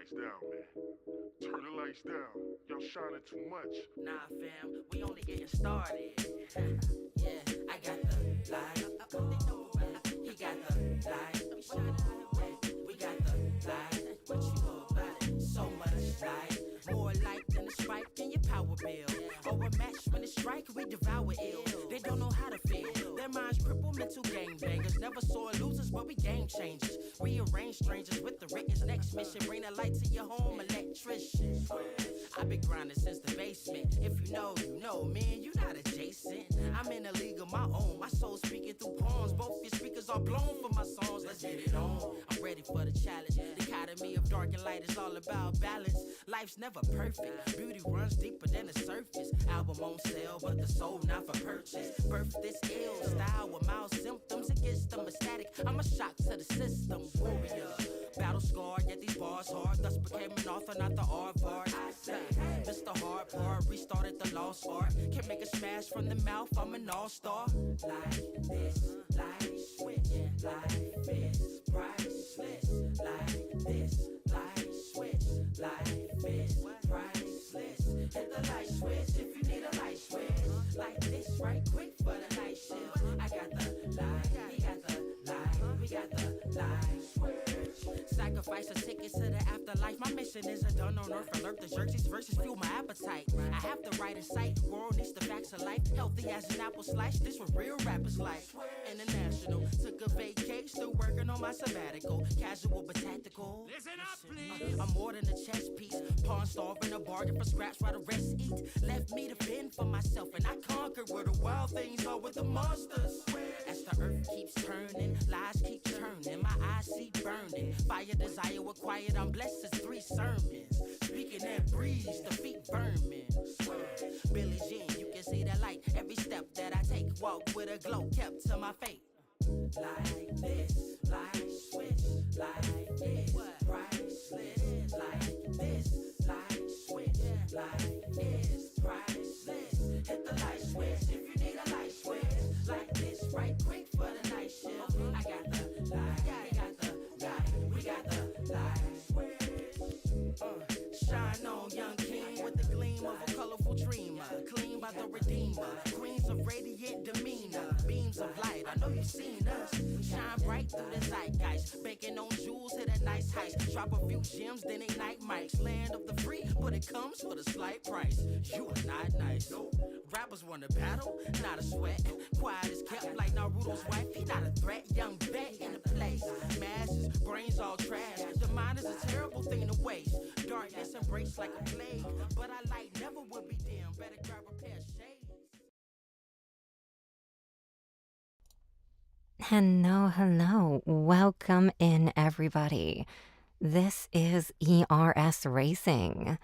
lights down, man. Turn the lights down. Y'all shining too much. Nah, fam, we only getting started. Yeah, I got the light. He got the light. We got the light. What you know about it? So much light. More light than a spike in your power bill. Or a match when it strike, we devour ill. They don't know how to feel. Their minds cripple, mental gangbangers. Never saw losers, but we game changers. Rearrange strangers with the written next mission. Bring the light to your home, electrician. I've been grinding since the basement. If you know, you know, man, you not adjacent. I'm in a league of my own. My soul speaking through poems. Both your speakers are blown for my songs. Let's get it on. I'm ready for the challenge. The dichotomy of dark and light is all about balance. Life's never perfect. Beauty runs deeper than the surface. Album on sale, but the soul not for purchase. Birth this ill style with mild symptoms. It gets them ecstatic. I'm a shock to the system. Warrior. Battle scarred, yet these bars hard. Thus became an author, not the Harvard. I say, Mr. Hard Part, restarted the lost art. Can make a smash from the mouth, I'm an all-star. Like this, light switch. Life is priceless. Like this, light switch. Life is priceless. Hit the light switch if you need a light switch. Like this, right quick for the night shift. I got the light, he got the light, we got the light switch. Sacrifice a ticket to the afterlife. My mission isn't done on earth. Alert the jerseys versus fuel my appetite. I have the right insight. World needs the facts of life. Healthy as an apple slice. This what real rappers like. International. Took a vacay. Still working on my sabbatical. Casual but tactical. Listen up, please. I'm more than a chess piece. Pawn starving a bargain for scraps while the rest eat. Left me to fend for myself and I conquered where the wild things are with the monsters. As the earth keeps turning, lies keep turning. My eyes see burning. Fire desire with quiet, I'm blessed as 3 sermons. Speaking that breeze, the feet burning. Billie Jean, you can see the light. Every step that I take, walk with a glow, kept to my fate. Like this, light switch. Like this, priceless. Like this, light switch. Like this, priceless. Hit the light switch if you need a light switch. Like this, right quick for the night shift. I got the light, I got the light, we got the light switch. Shine on, young king, with the gleam of a colorful dreamer. Clean by the redeemer, queens of radiant demeanor. Beams of light, I know you've seen us. Shine bright through the zeitgeist. Banking on jewels, hit a nice heist. Drop a few gems, then ignite mics. Land of the free, but it comes with a slight price. You are not nice. Rappers want to battle, not a sweat. Quiet is kept like Naruto's wife. He not a threat, young vet in the place. Masses, brains all trash. The mind is a terrible thing to waste. Darkness embraced like a plague. But our light never would be dim. Better grab a pair of shades. Hello. Welcome in, everybody. This is ERS Racing.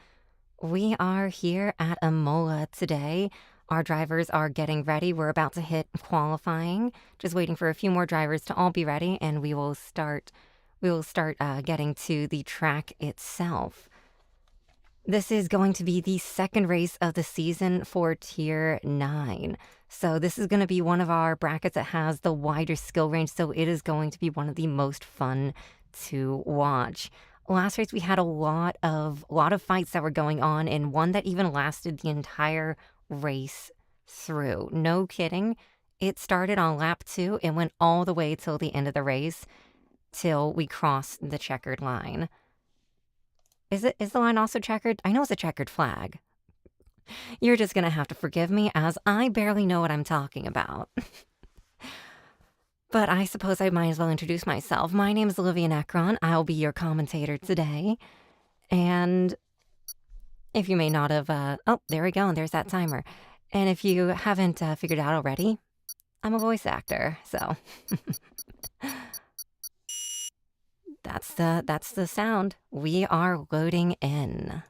We are here at Imola today. Our drivers are getting ready. We're about to hit qualifying. Just waiting for a few more drivers to all be ready, and we will start getting to the track itself. This is going to be the second race of the season for Tier 9. So this is going to be one of our brackets that has the wider skill range, so it is going to be one of the most fun to watch. Last race we had a lot of fights that were going on, and one that even lasted the entire race through. No kidding. It started on lap 2 and went all the way till the end of the race, till we crossed the checkered line. Is the line also checkered? I know it's a checkered flag. You're just going to have to forgive me as I barely know what I'm talking about. But I suppose I might as well introduce myself. My name is Olivia Necron. I'll be your commentator today. And if you may not have... oh, there we go. And there's that timer. And if you haven't figured it out already, I'm a voice actor. So that's the sound. We are loading in.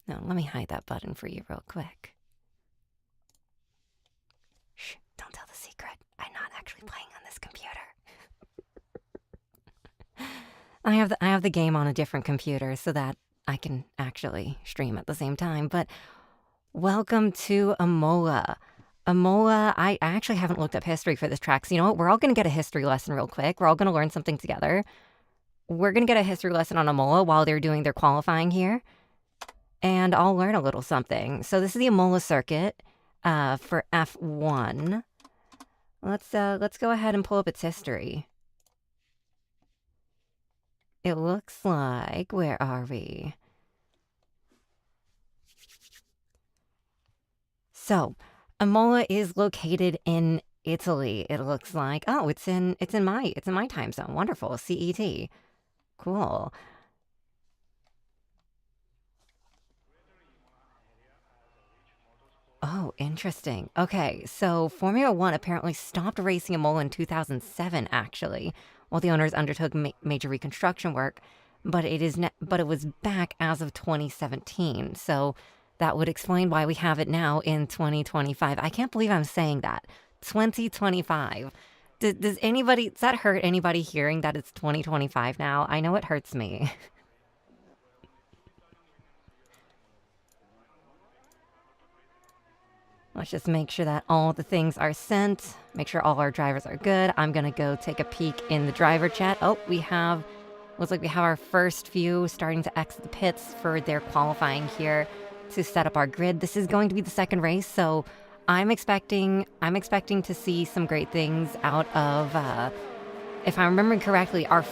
Now, let me hide that button for you real quick. Shh, don't tell the secret. I'm not actually playing on this computer. I have the game on a different computer so that I can actually stream at the same time. But welcome to Imola. Imola, I actually haven't looked up history for this track. So you know what? We're all going to get a history lesson real quick. We're all going to learn something together. We're going to get a history lesson on Imola while they're doing their qualifying here. And I'll learn a little something. So this is the Imola circuit for F1. Let's go ahead and pull up its history. It looks like, where are we? So, Imola is located in Italy. It looks like. Oh, it's in my time zone. Wonderful. CET. Cool. Oh, interesting. Okay, so Formula One apparently stopped racing Imola in 2007, actually, while the owners undertook major reconstruction work. But it was back as of 2017. So that would explain why we have it now in 2025. I can't believe I'm saying that. 2025. Does that hurt anybody hearing that it's 2025 now? I know it hurts me. Let's just make sure that all the things are sent. Make sure all our drivers are good. I'm going to go take a peek in the driver chat. Oh, looks like we have our first few starting to exit the pits for their qualifying here to set up our grid. This is going to be the second race, so I'm expecting to see some great things out of, if I'm remembering correctly, let's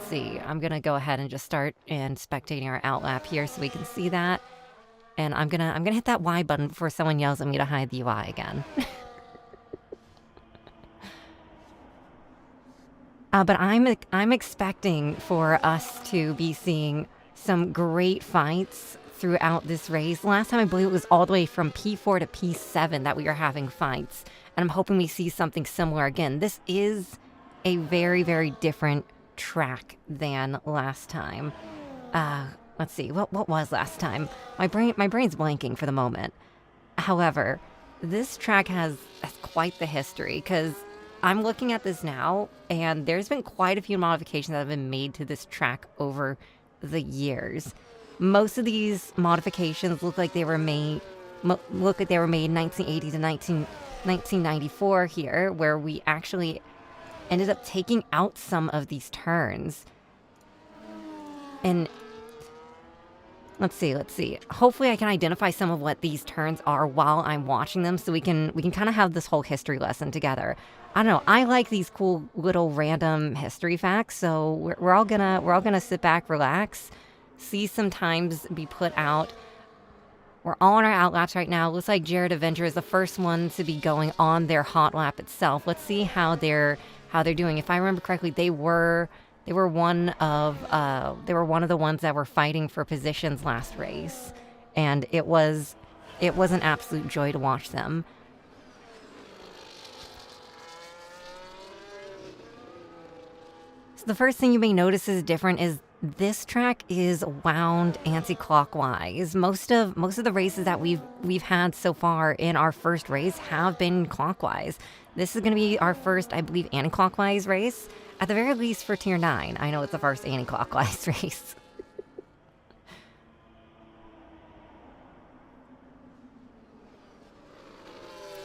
see, I'm going to go ahead and just start spectating our outlap here so we can see that. And I'm gonna hit that Y button before someone yells at me to hide the UI again. But I'm expecting for us to be seeing some great fights throughout this race. Last time I believe it was all the way from P4 to P7 that we were having fights, and I'm hoping we see something similar again. This is a very, very different track than last time. Let's see, what was last time? My brain's blanking for the moment. However, this track has quite the history, because I'm looking at this now, and there's been quite a few modifications that have been made to this track over the years. Most of these modifications look like they were made 1980 to 1994 here, where we actually ended up taking out some of these turns. And Let's see. Hopefully I can identify some of what these turns are while I'm watching them, so we can kind of have this whole history lesson together. I don't know. I like these cool little random history facts, so we're all gonna sit back, relax, see some times be put out. We're all on our out laps right now. Looks like Jared Avenger is the first one to be going on their hot lap itself. Let's see how they're doing. If I remember correctly, they were one of the ones that were fighting for positions last race, and it was an absolute joy to watch them. So the first thing you may notice is different is this track is wound anti-clockwise. Most of the races that we've had so far in our first race have been clockwise. This is going to be our first, I believe, anti-clockwise race. At the very least for Tier 9. I know it's the first anti-clockwise race.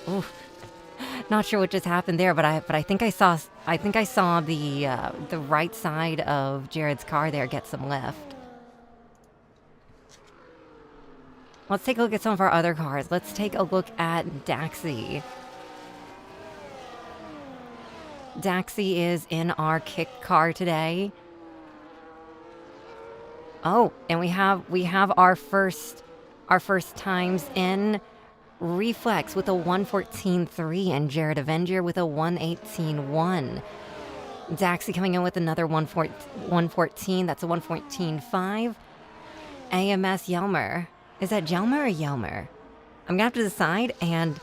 Ooh. Not sure what just happened there, but I think I saw the right side of Jared's car there get some lift. Let's take a look at some of our other cars. Let's take a look at Daxi. Daxi is in our kick car today. Oh, and we have our first times in Reflex with a 114.3 and Jared Avenger with a 118.1. Daxi coming in with another 114. That's a 114.5. AMS Yelmer. Is that Jelmer or Yelmer? I'm gonna have to decide, and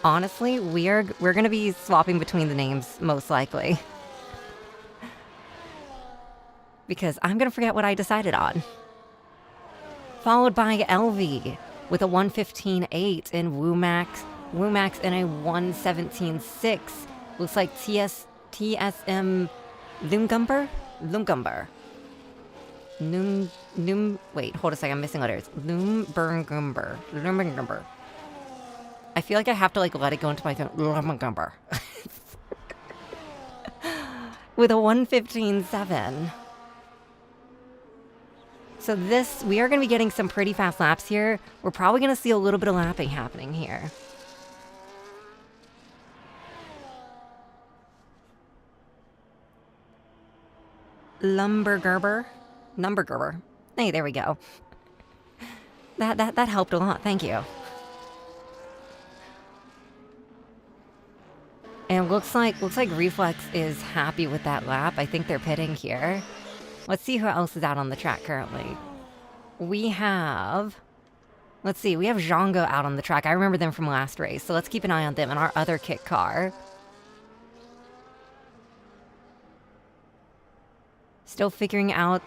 honestly, we're going to be swapping between the names, most likely. Because I'm going to forget what I decided on. Followed by LV with a 115.8 and Woomax in a 117.6. Looks like TSM Lumgumber? Wait, hold a second. I'm missing letters. Lumbergumber. I feel like I have to like let it go into my throat. Lumbergumber. With a 1:15.7. So we are going to be getting some pretty fast laps here. We're probably going to see a little bit of lapping happening here. Lumbergerber. Hey, there we go. That helped a lot. Thank you. And looks like Reflex is happy with that lap. I think they're pitting here. Let's see who else is out on the track currently. We have Zhongo out on the track. I remember them from last race, so let's keep an eye on them in our other kit car. Still figuring out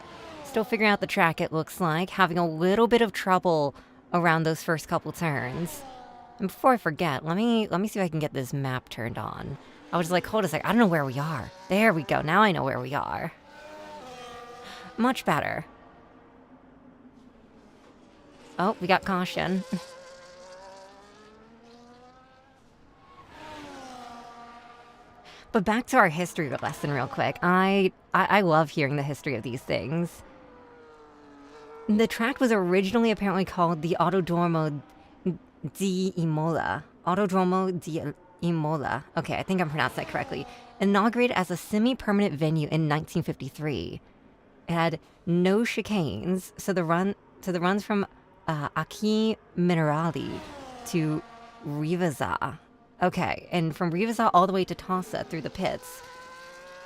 the track, it looks like. Having a little bit of trouble around those first couple turns. And before I forget, let me see if I can get this map turned on. I was like, hold a sec, I don't know where we are. There we go, now I know where we are. Much better. Oh, we got caution. But back to our history lesson real quick. I love hearing the history of these things. The track was originally apparently called the Autodromo di Imola. Autodromo di Imola. Okay, I think I'm pronouncing that correctly. Inaugurated as a semi-permanent venue in 1953. It had no chicanes, so the runs from Aki Minerali to Rivazza. Okay, and from Rivazza all the way to Tossa through the pits.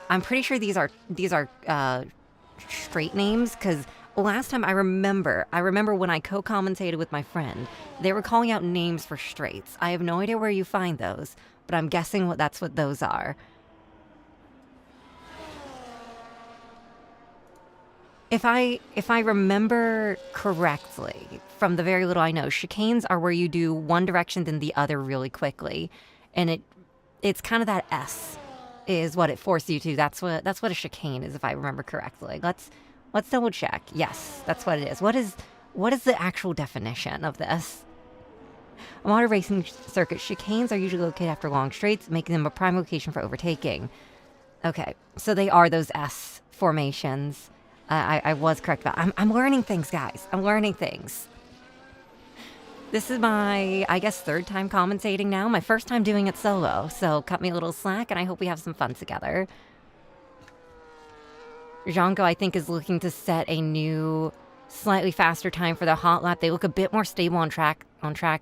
I'm pretty sure these are straight names, because last time I remember when I co-commentated with my friend, they were calling out names for straights. I have no idea where you find those, but I'm guessing that's what those are. If I remember correctly, from the very little I know, chicanes are where you do one direction then the other really quickly, and it's kind of that S is what it forces you to. That's what a chicane is, if I remember correctly. Let's double check. Yes, that's what it is. What is the actual definition of this? On modern racing circuits, chicanes are usually located after long straights, making them a prime location for overtaking. Okay, so they are those S formations. I was correct about. I'm learning things, guys. I'm learning things. This is my, I guess, third time commentating now. My first time doing it solo, so cut me a little slack, and I hope we have some fun together. Zhongo, I think, is looking to set a new, slightly faster time for the hot lap. They look a bit more stable on track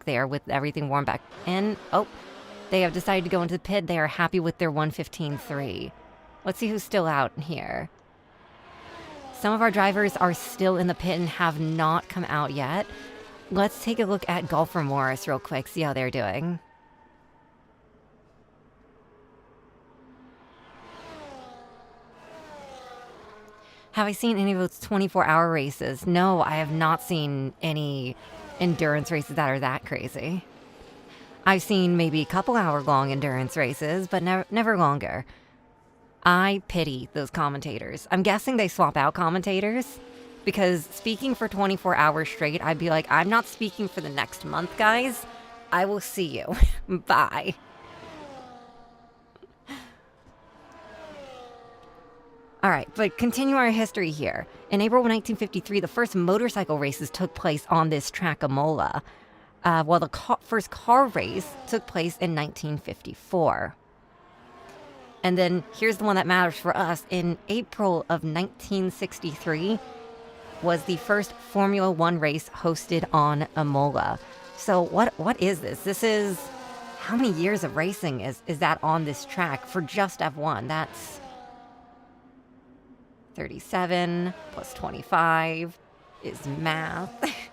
there with everything warmed back in. Oh, they have decided to go into the pit. They are happy with their 1:15.3. Let's see who's still out here. Some of our drivers are still in the pit and have not come out yet. Let's take a look at Golfer Morris real quick, see how they're doing. Have I seen any of those 24-hour races? No, I have not seen any endurance races that are that crazy. I've seen maybe a couple hour-long endurance races, but never longer. I pity those commentators. I'm guessing they swap out commentators, because speaking for 24 hours straight, I'd be like, I'm not speaking for the next month, guys. I will see you. Bye. All right, but continue our history here. In April 1953, the first motorcycle races took place on this track, Imola, while the first car race took place in 1954. And then here's the one that matters for us. In April of 1963 was the first Formula One race hosted on Imola. So what is this? This is, how many years of racing is that on this track for just F1? That's 37 plus 25 is math.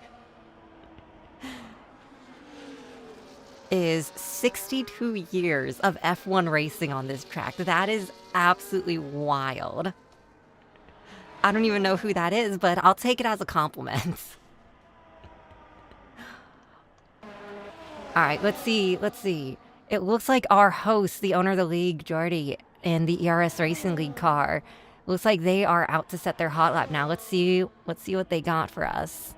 Is 62 years of F1 racing on this track. That is absolutely wild. I don't even know who that is, but I'll take it as a compliment. All right, let's see. It looks like our host, the owner of the league, Jordy, in the ERS Racing League car, Looks like they are out to set their hot lap now. Let's see what they got for us.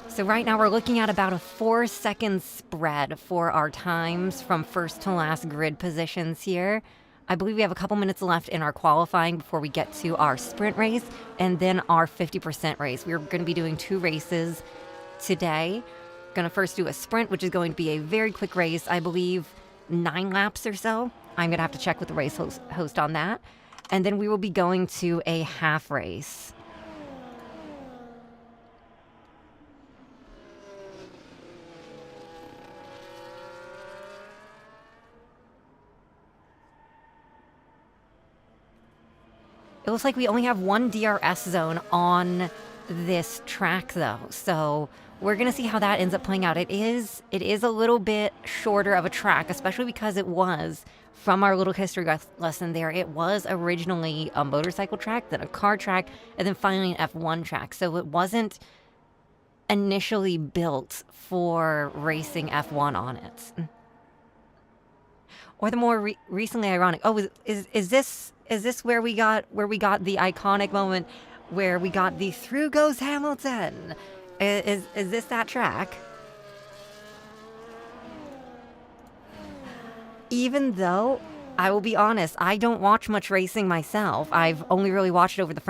So right now we're looking at about a 4-second spread for our times from first to last grid positions here. I believe we have a couple minutes left in our qualifying before we get to our sprint race and then our 50% race. We're going to be doing 2 races today. Going to first do a sprint, which is going to be a very quick race. I believe 9 laps or so. I'm going to have to check with the race host on that. And then we will be going to a half race. It looks like we only have one DRS zone on this track, though. So we're going to see how that ends up playing out. It is a little bit shorter of a track, especially because it was, from our little history lesson there, it was originally a motorcycle track, then a car track, and then finally an F1 track. So it wasn't initially built for racing F1 on it. Or the more recently ironic, is this where we got the iconic moment where we got the "Through Goes Hamilton"? Is this that track? Even though I will be honest, I don't watch much racing myself. I've only really watched it over the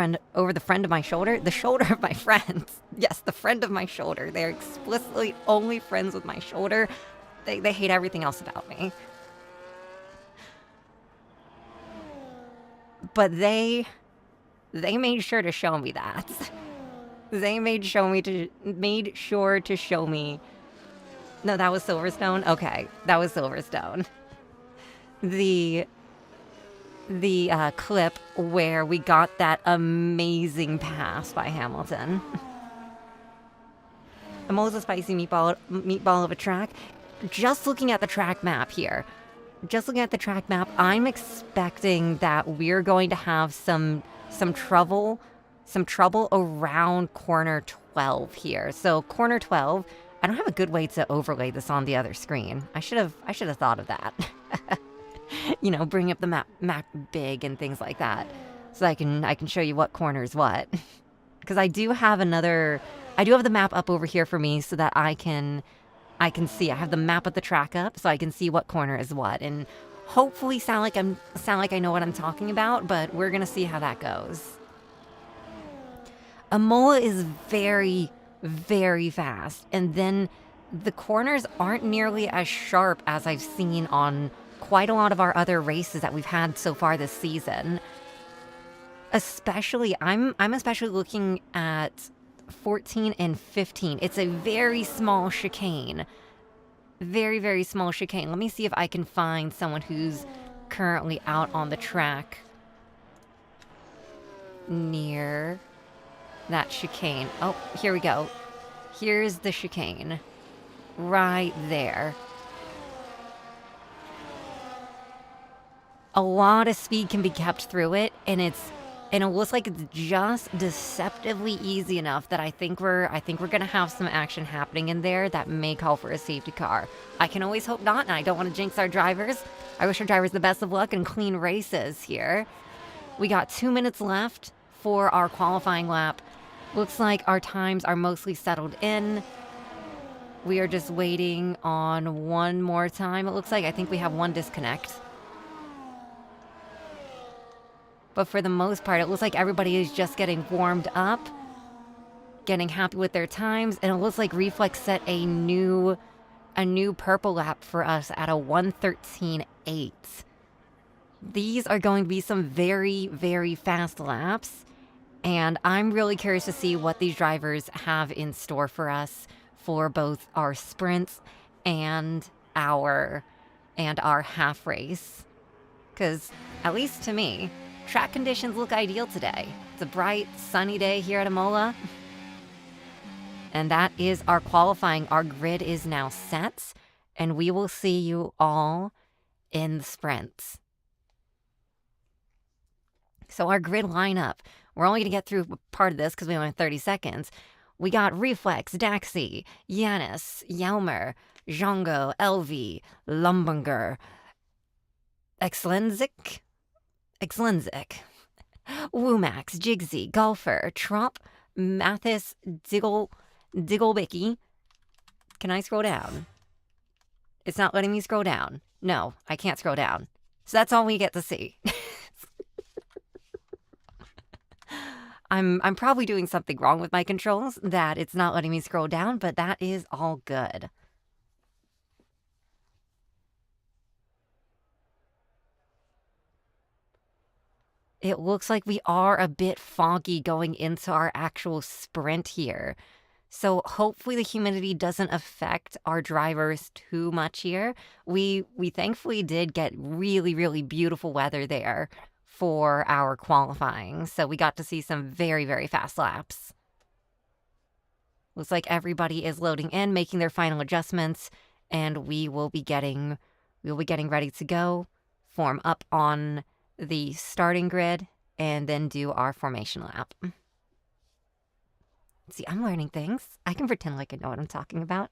friend of my shoulder, the shoulder of my friends. Yes, the friend of my shoulder. They're explicitly only friends with my shoulder. They hate everything else about me. But they made sure to show me that. They made sure to show me. No, that was Silverstone. Okay, that was Silverstone. The clip where we got that amazing pass by Hamilton. Imola's a spicy meatball of a track. Just looking at the track map here. I'm expecting that we're going to have some trouble around corner 12 here. So corner 12, I don't have a good way to overlay this on the other screen. I should have thought of that. Bring up the map big and things like that, so I can show you what corner is what. Because I do have the map up over here for me so that I can see. I have the map of the track up so I can see what corner is what, and hopefully sound like I know what I'm talking about, but we're gonna see how that goes. Imola is very, very fast, and then the corners aren't nearly as sharp as I've seen on quite a lot of our other races that we've had so far this season. Especially, I'm especially looking at 14 and 15. It's a very small chicane. Very, very small chicane. Let me see if I can find someone who's currently out on the track near that chicane. Oh, here we go. Here's the chicane. Right there. A lot of speed can be kept through it, and it looks like it's just deceptively easy enough that I think we're gonna have some action happening in there that may call for a safety car. I can always hope not, and I don't want to jinx our drivers. I wish our drivers the best of luck and clean races here. We got 2 minutes left for our qualifying lap. Looks like our times are mostly settled in. We are just waiting on one more time. It looks like I think we have one disconnect. But for the most part, it looks like everybody is just getting warmed up, getting happy with their times, and it looks like Reflex set a new purple lap for us at a 1:13.8. These are going to be some very, very fast laps, and I'm really curious to see what these drivers have in store for us for both our sprints and our half race. Because, at least to me, track conditions look ideal today. It's a bright, sunny day here at Imola. And that is our qualifying. Our grid is now set, and we will see you all in the sprints. So our grid lineup, we're only going to get through part of this because we only have 30 seconds. We got Reflex, Daxi, Yanis, Yelmer, Django, Elvi, Lumbunger, Exlenzik, Woomax, Jigsy, Golfer, Trump, Mathis, Digglebicky. Can I scroll down? It's not letting me scroll down. No, I can't scroll down. So that's all we get to see. I'm probably doing something wrong with my controls that it's not letting me scroll down, but that is all good. It looks like we are a bit foggy going into our actual sprint here. So hopefully the humidity doesn't affect our drivers too much here. We thankfully did get really, really beautiful weather there for our qualifying. So we got to see some very, very fast laps. Looks like everybody is loading in, making their final adjustments, and we will be getting ready to go, form up on the starting grid, and then do our formation lap. See, I'm learning things. I can pretend like I know what I'm talking about.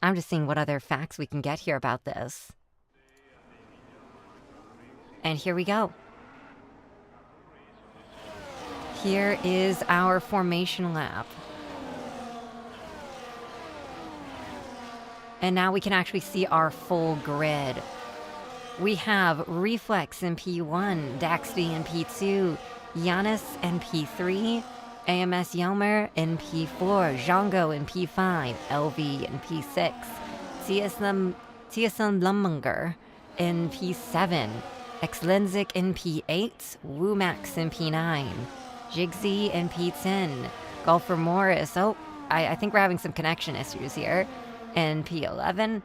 I'm just seeing what other facts we can get here about this. And here we go. Here is our formation lap. And now we can actually see our full grid. We have Reflex in P1, Daxty in P2, Giannis in P3, AMS Yelmer in P4, Django in P5, LV in P6, TSM Lummunger in P7, Xlenzik in P8, Woomax in P9, Jigsy in P10, Golfer Morris, I think we're having some connection issues here, in P11,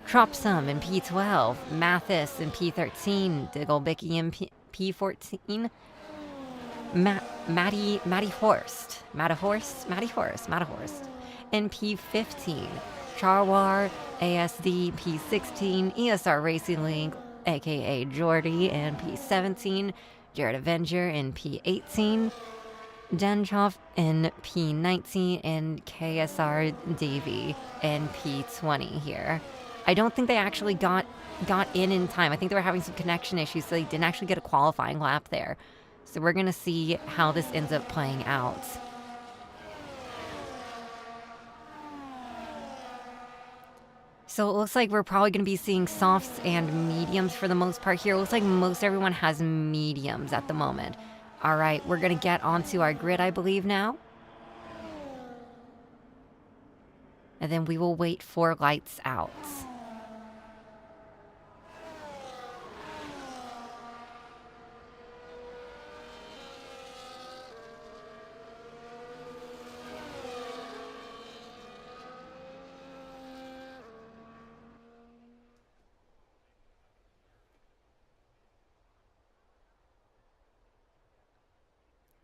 Tropsum in P12, Mathis in P13, Digglebicky in P14, Matty Horst in P15, Charwar, ASD P16, ESR Racing League, aka Jordy, in P17, Jared Avenger in P18, Denchoff in P19, and KSR Davy in P20 here. I don't think they actually got in time. I think they were having some connection issues, so they didn't actually get a qualifying lap there. So we're going to see how this ends up playing out. So it looks like we're probably going to be seeing softs and mediums for the most part here. It looks like most everyone has mediums at the moment. All right, we're going to get onto our grid, I believe, now. And then we will wait for lights out.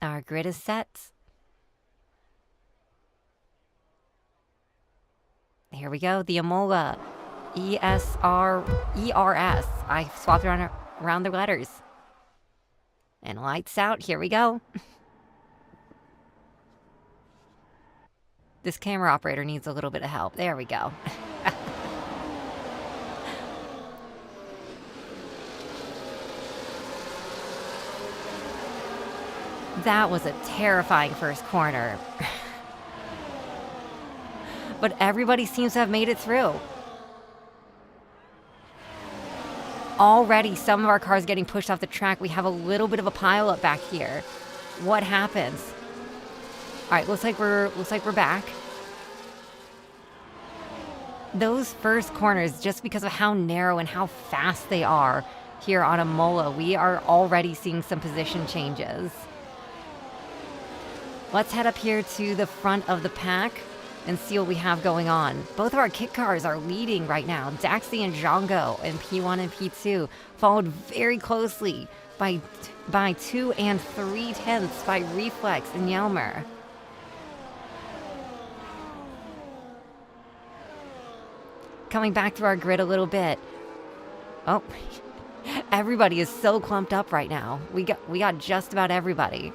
Our grid is set. Here we go, the Imola ERS. I swapped around the letters. And lights out, here we go. This camera operator needs a little bit of help. There we go. That was a terrifying first corner. But everybody seems to have made it through. Already, some of our cars getting pushed off the track. We have a little bit of a pileup back here. What happens? All right, looks like we're back. Those first corners, just because of how narrow and how fast they are here on Imola, we are already seeing some position changes. Let's head up here to the front of the pack and see what we have going on. Both of our kit cars are leading right now. Daxi and Django in P1 and P2, followed very closely by 2 and 3/10 by Reflex and Yelmer. Coming back through our grid a little bit, Oh, everybody is so clumped up right now. We got just about everybody.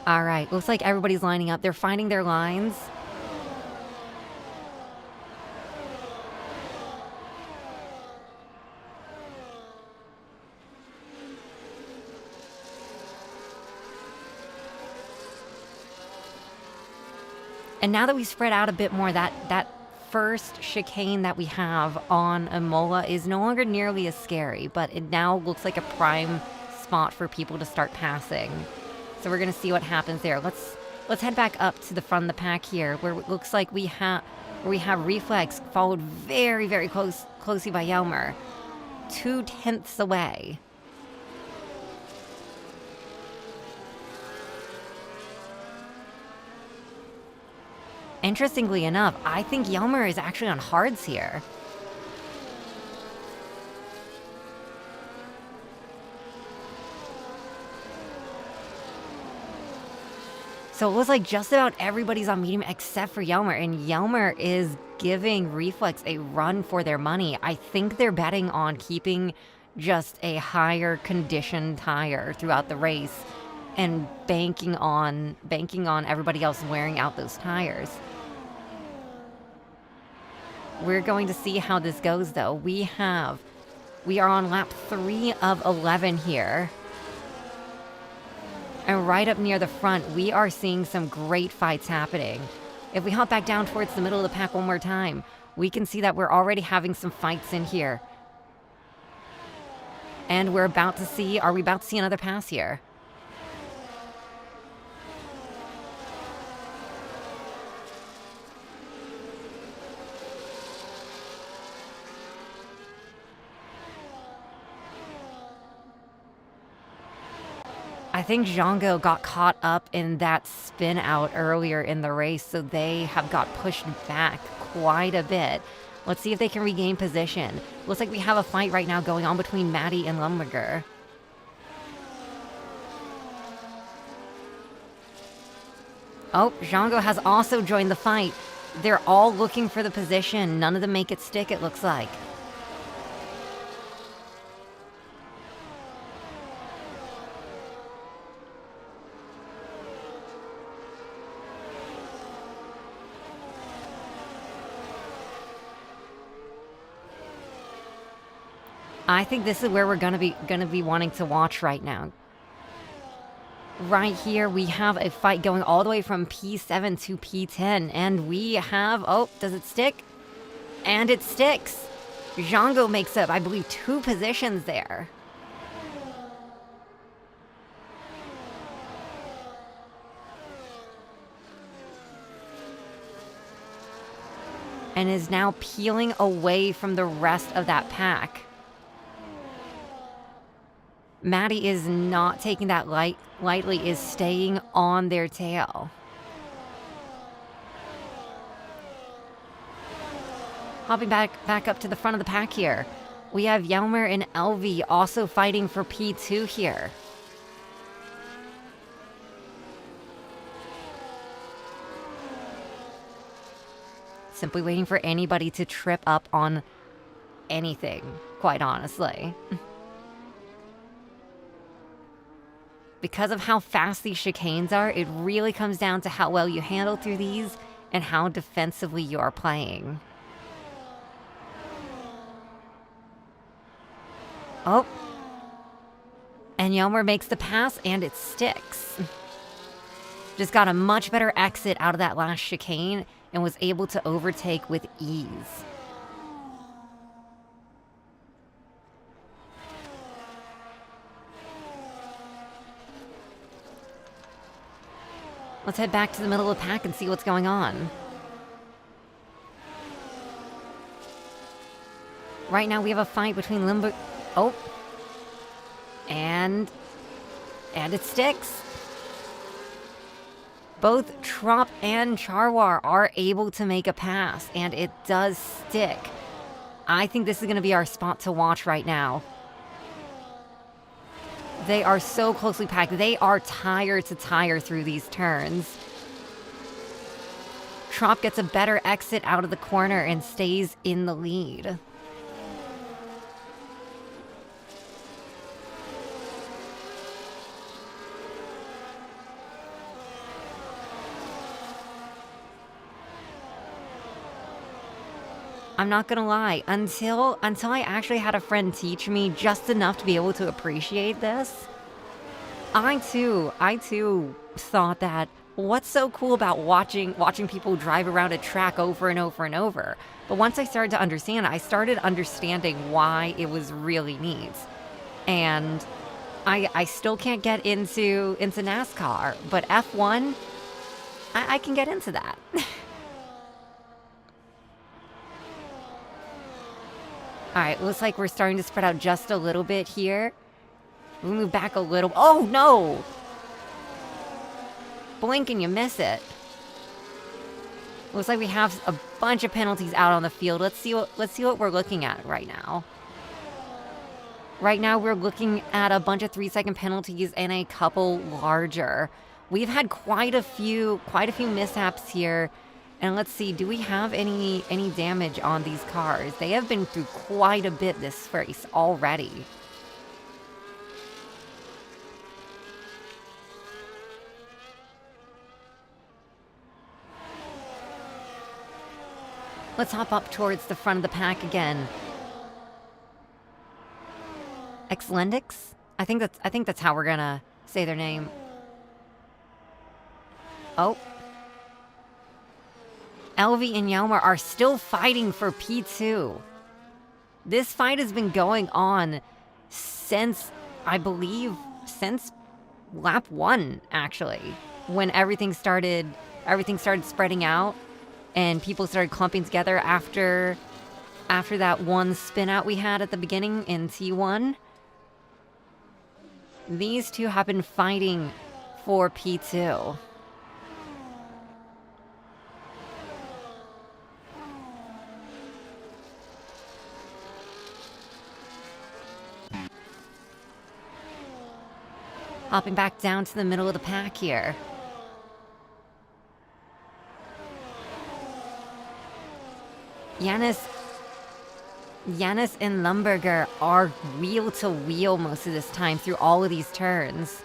All right, looks like everybody's lining up. They're finding their lines. And now that we spread out a bit more, that first chicane that we have on Imola is no longer nearly as scary, but it now looks like a prime spot for people to start passing. So we're gonna see what happens there. Let's head back up to the front of the pack here, where it looks like we have Reflex followed very, very closely by Yelmer, 2/10 away. Interestingly enough, I think Yelmer is actually on hards here. So it looks like just about everybody's on medium except for Yelmer, and Yelmer is giving Reflex a run for their money. I think they're betting on keeping just a higher condition tire throughout the race and banking on everybody else wearing out those tires. We're going to see how this goes, though. We are on lap 3 of 11 here. And right up near the front, we are seeing some great fights happening. If we hop back down towards the middle of the pack one more time, we can see that we're already having some fights in here. And are we about to see another pass here? I think Django got caught up in that spin out earlier in the race, so they have got pushed back quite a bit. Let's see if they can regain position. Looks like we have a fight right now going on between Maddie and Lumberger. Oh, Django has also joined the fight. They're all looking for the position. None of them make it stick, it looks like. I think this is where we're gonna be wanting to watch right now. Right here, we have a fight going all the way from P7 to P10, and we have, oh, does it stick? And it sticks. Django makes up, I believe, 2 positions there. And is now peeling away from the rest of that pack. Maddie is not taking that lightly, is staying on their tail. Hopping back up to the front of the pack here. We have Yelmer and Elvie also fighting for P2 here. Simply waiting for anybody to trip up on anything, quite honestly. Because of how fast these chicanes are, it really comes down to how well you handle through these and how defensively you are playing. Oh. And Yelmer makes the pass, and it sticks. Just got a much better exit out of that last chicane and was able to overtake with ease. Let's head back to the middle of the pack and see what's going on. Right now we have a fight between Limbo... Oh. And it sticks. Both Trop and Charwar are able to make a pass, and it does stick. I think this is going to be our spot to watch right now. They are so closely packed. They are tire to tire through these turns. Trop gets a better exit out of the corner and stays in the lead. I'm not gonna lie, until I actually had a friend teach me just enough to be able to appreciate this, I too thought that what's so cool about watching people drive around a track over and over and over. But once I started to understand, I started understanding why it was really neat. And I still can't get into NASCAR, but F1, I can get into that. All right, looks like we're starting to spread out just a little bit here. We move back a little. Oh, no! Blink and you miss it. Looks like we have a bunch of penalties out on the field. Let's see what we're looking at right now. Right now, we're looking at a bunch of 3-second penalties and a couple larger. We've had quite a few mishaps here. And let's see, do we have any damage on these cars? They have been through quite a bit this race already. Let's hop up towards the front of the pack again. Exlendix? I think that's how we're gonna say their name. Oh. Elvie and Yelmer are still fighting for P2. This fight has been going on since, I believe, since lap 1, actually. When everything started spreading out and people started clumping together after that one spin out we had at the beginning in T1. These two have been fighting for P2. Hopping back down to the middle of the pack here. Yanis and Lumberger are wheel to wheel most of this time through all of these turns.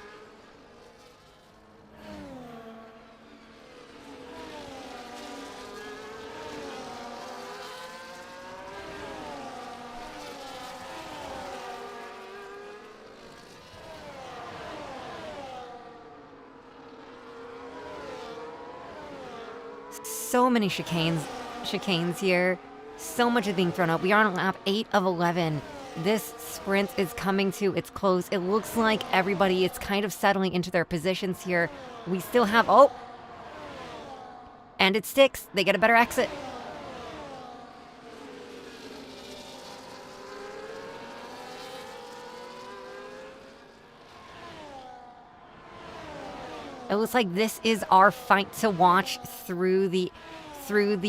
So many chicanes here. So much is being thrown up. We are on lap 8 of 11. This sprint is coming to its close. It looks like everybody is kind of settling into their positions here. We still have, oh! And it sticks. They get a better exit. It looks like this is our fight to watch through the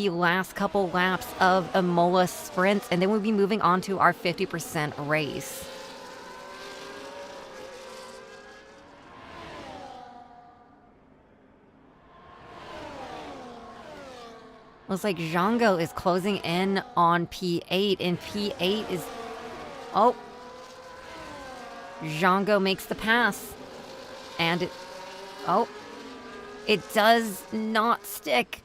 last couple laps of Imola sprints, and then we'll be moving on to our 50% race. Looks like Django is closing in on P8, and P8 is... Oh! Django makes the pass. And it... Oh, it does not stick.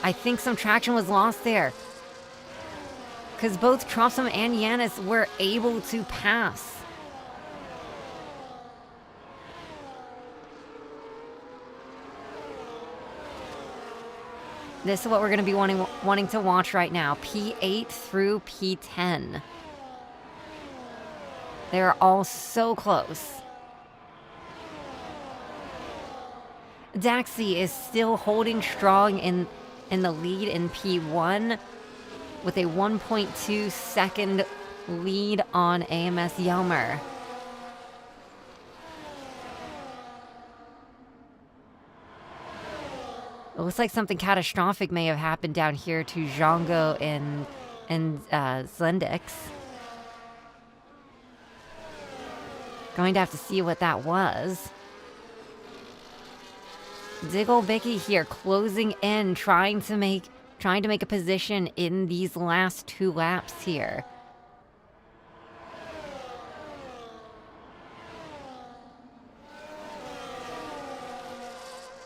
I think some traction was lost there. Because both Tropsom and Yanis were able to pass. This is what we're going to be wanting to watch right now. P8 through P10. They're all so close. Daxi is still holding strong in the lead in P1 with a 1.2 second lead on AMS Yelmer. It looks like something catastrophic may have happened down here to Django and Zlendix. Going to have to see what that was. Digglebicki here closing in, trying to make a position in these last 2 laps here.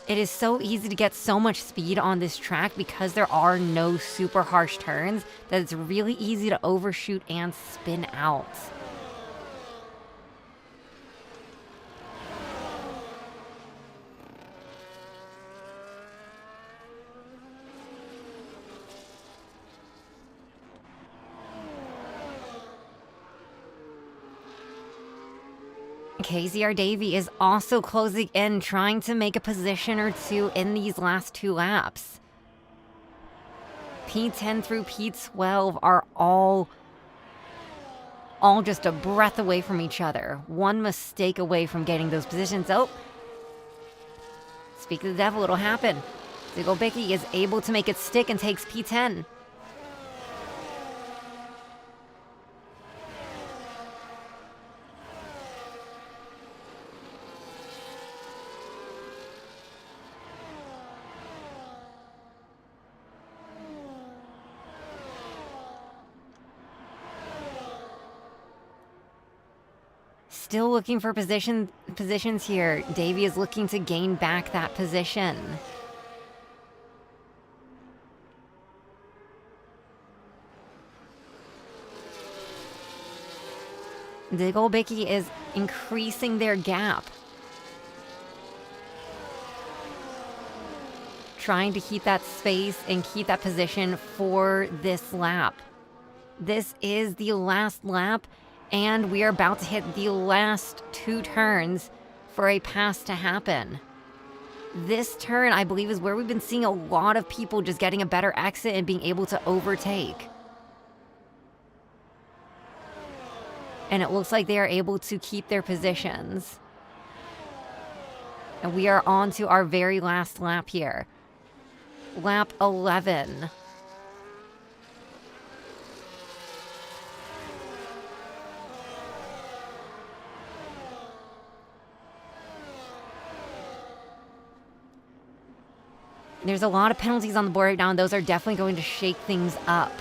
It is so easy to get so much speed on this track because there are no super harsh turns that it's really easy to overshoot and spin out. KZR Davy is also closing in, trying to make a position or two in these last 2 laps. P10 through P12 are all just a breath away from each other. One mistake away from getting those positions. Oh, speak of the devil, it'll happen. Digglebicki is able to make it stick and takes P10. Still looking for positions here. Davy is looking to gain back that position. Digglebicki is increasing their gap. Trying to keep that space and keep that position for this lap. This is the last lap, and we are about to hit the last 2 turns for a pass to happen. This turn, I believe, is where we've been seeing a lot of people just getting a better exit and being able to overtake. And it looks like they are able to keep their positions. And we are on to our very last lap here. Lap 11. There's a lot of penalties on the board right now, and those are definitely going to shake things up.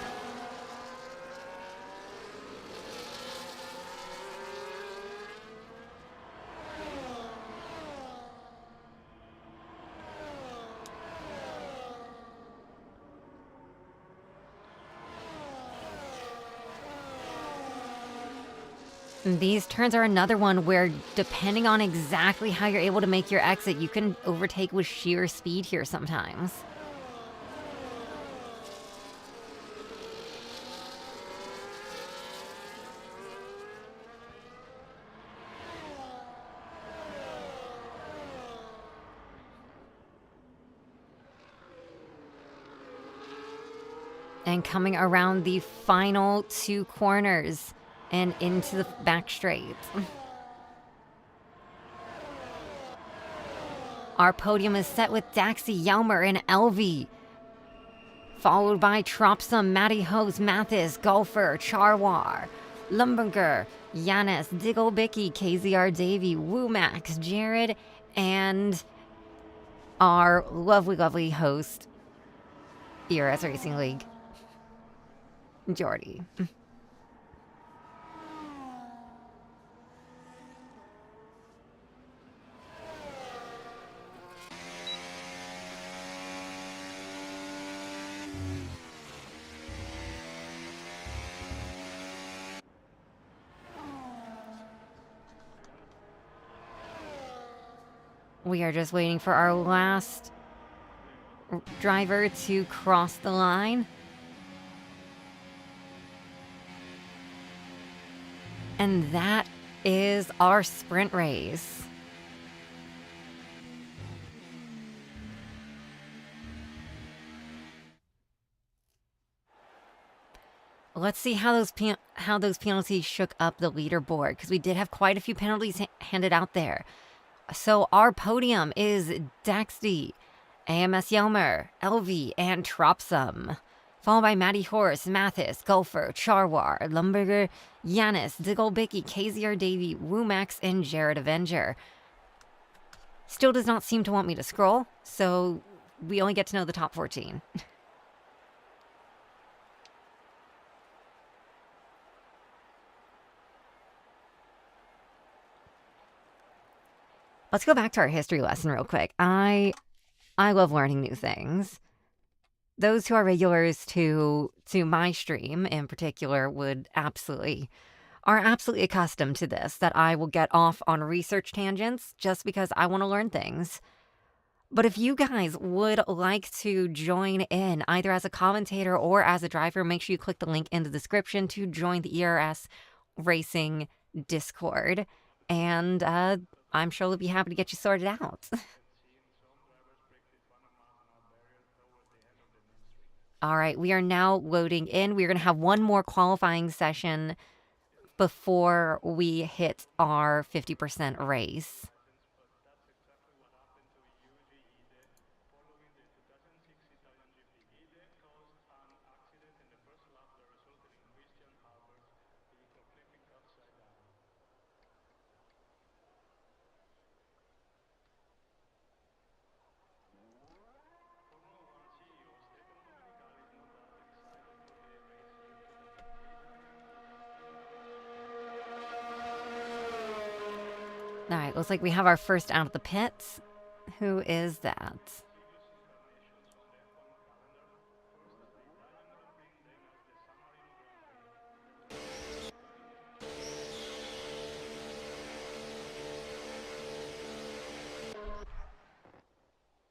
These turns are another one where, depending on exactly how you're able to make your exit, you can overtake with sheer speed here sometimes. And coming around the final 2 corners and into the back straight. Our podium is set with Daxi, Yelmer, and Elvie, followed by Tropsum, Matty Hose, Mathis, Golfer, Charwar, Lumberger, Yanis, Digglebicki, KZR Davy, Woomax, Jared, and our lovely, lovely host, ERS Racing League, Jordy. We are just waiting for our last driver to cross the line. And that is our sprint race. Let's see how those penalties shook up the leaderboard, because we did have quite a few penalties handed out there. So our podium is Daxty, AMS Yelmer, LV, and Tropsum, followed by Matty Horse, Mathis, Golfer, Charwar, Lumberger, Yanis, Digglebicki, KZR Davy, Woomax, and Jared Avenger. Still does not seem to want me to scroll, so we only get to know the top 14. Let's go back to our history lesson real quick. I love learning new things. Those who are regulars to my stream in particular are absolutely accustomed to this, that I will get off on research tangents just because I want to learn things. But if you guys would like to join in either as a commentator or as a driver, make sure you click the link in the description to join the ERS Racing Discord. And I'm sure they'll be happy to get you sorted out. All right, we are now loading in. We're going to have one more qualifying session before we hit our 50% race. All right, looks like we have our first out of the pits. Who is that?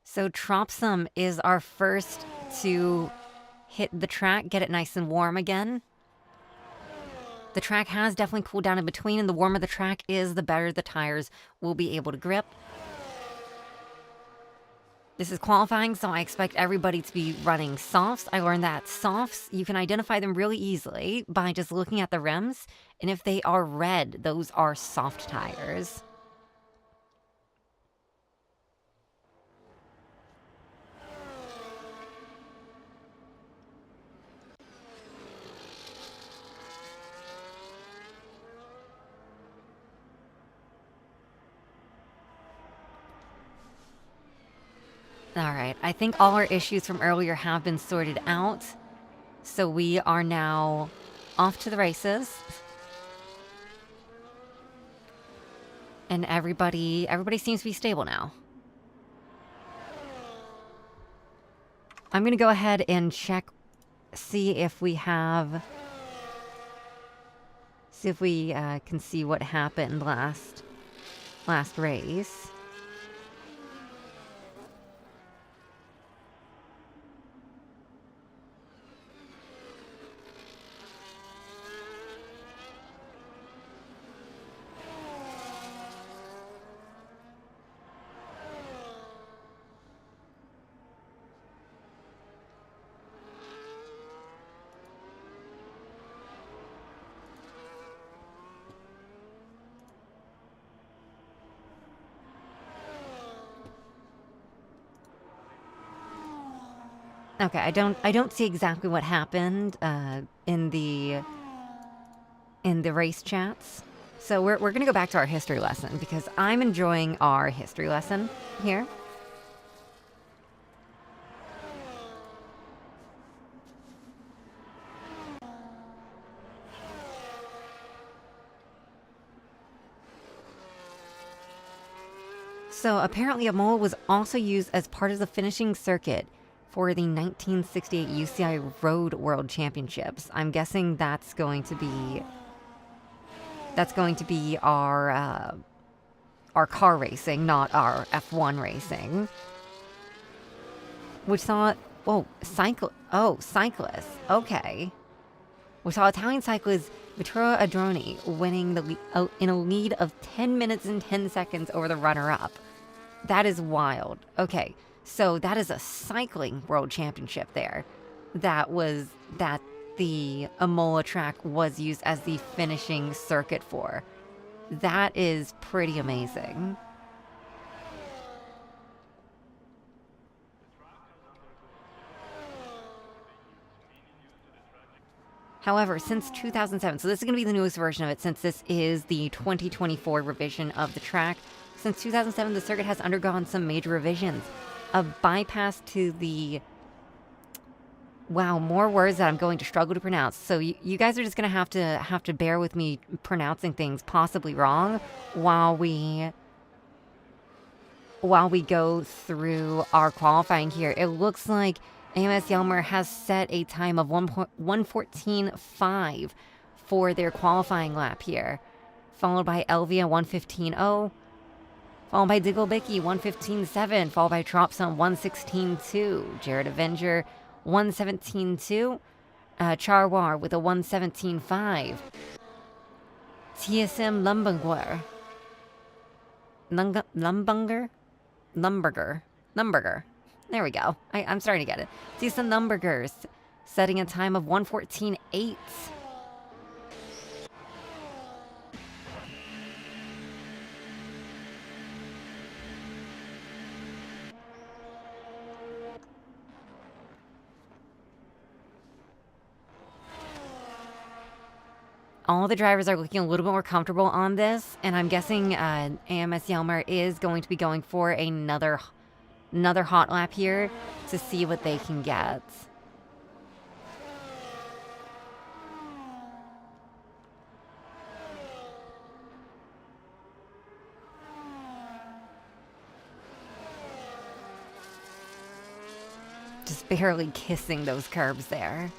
So Tropsum is our first to hit the track, get it nice and warm again. The track has definitely cooled down in between, and the warmer the track is, the better the tires will be able to grip. This is qualifying, so I expect everybody to be running softs. I learned that softs, you can identify them really easily by just looking at the rims, and if they are red, those are soft tires. All right, I think all our issues from earlier have been sorted out. So we are now off to the races. And everybody seems to be stable now. I'm going to go ahead and check, see if we can see what happened last race. Okay, I don't see exactly what happened in the race chats. So we're gonna go back to our history lesson because I'm enjoying our history lesson here. So apparently Imola was also used as part of the finishing circuit for the 1968 UCI Road World Championships. I'm guessing that's going to be our car racing, not our F1 racing. Which saw cyclists. Okay. We saw Italian cyclist Vittorio Adroni winning in a lead of 10 minutes and 10 seconds over the runner-up. That is wild. Okay, so that is a cycling world championship there. That the Imola track was used as the finishing circuit for. That is pretty amazing. However, since 2007, so this is going to be the newest version of it since this is the 2024 revision of the track, Since 2007, the circuit has undergone some major revisions. A bypass to the... Wow, more words that I'm going to struggle to pronounce. So you guys are just going to have to bear with me pronouncing things possibly wrong while we go through our qualifying here. It looks like AMS Yelmer has set a time of 1:14.5 for their qualifying lap here, followed by Elvia 1:15.0, followed by Digglebicky 1:15.7, followed by Tropson 1:16.2, Jared Avenger 1:17.2, Charwar with a 1:17.5, TSM Lumberger. There we go. I'm starting to get it. TSM Lumbergers setting a time of 1:14.8. All the drivers are looking a little bit more comfortable on this, and I'm guessing AMS Yelmer is going to be going for another hot lap here to see what they can get. Just barely kissing those curbs there.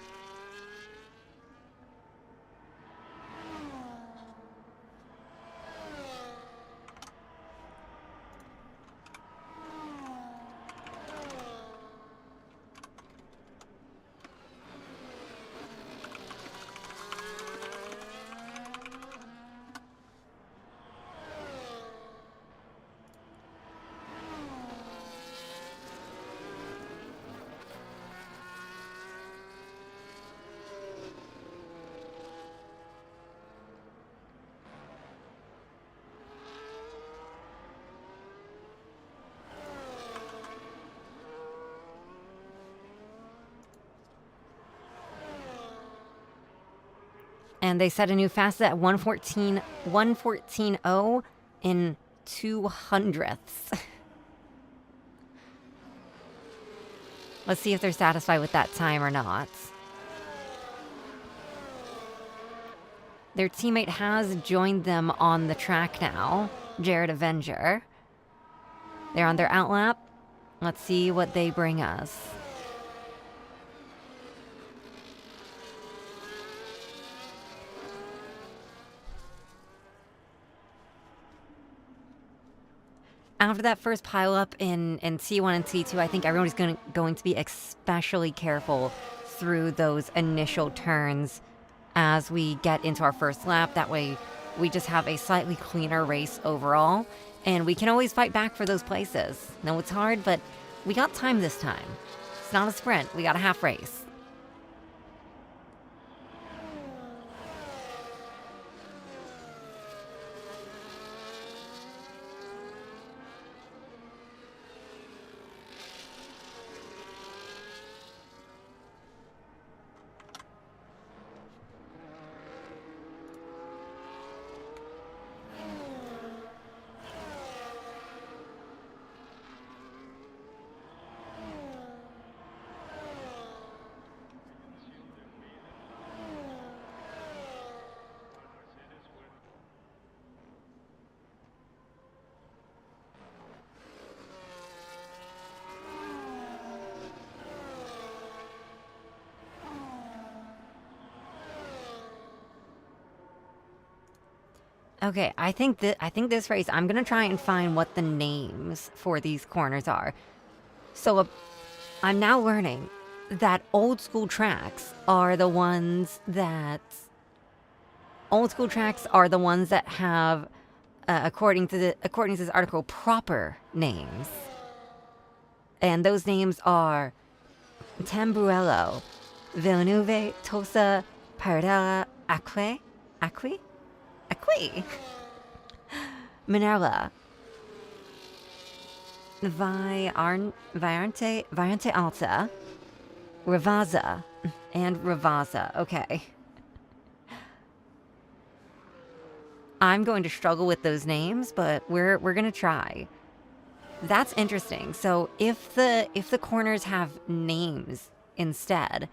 And they set a new fastest at 1:14.0 in 200ths. Let's see if they're satisfied with that time or not. Their teammate has joined them on the track now, Jared Avenger. They're on their outlap. Let's see what they bring us. After that first pileup in T1 and T2, I think everyone's going to be especially careful through those initial turns as we get into our first lap. That way, we just have a slightly cleaner race overall, and we can always fight back for those places. No, it's hard, but we got time this time. It's not a sprint. We got a half race. Okay, I think this race, I'm gonna try and find what the names for these corners are. So I'm now learning that old school tracks are the ones that have, according to this article, proper names, and those names are Tamburello, Villeneuve, Tosa, Paradella, Acqui, Minerva, Variante Alta, Ravazza, and Ravazza. Okay. I'm going to struggle with those names, but we're gonna try. That's interesting. So if the corners have names instead,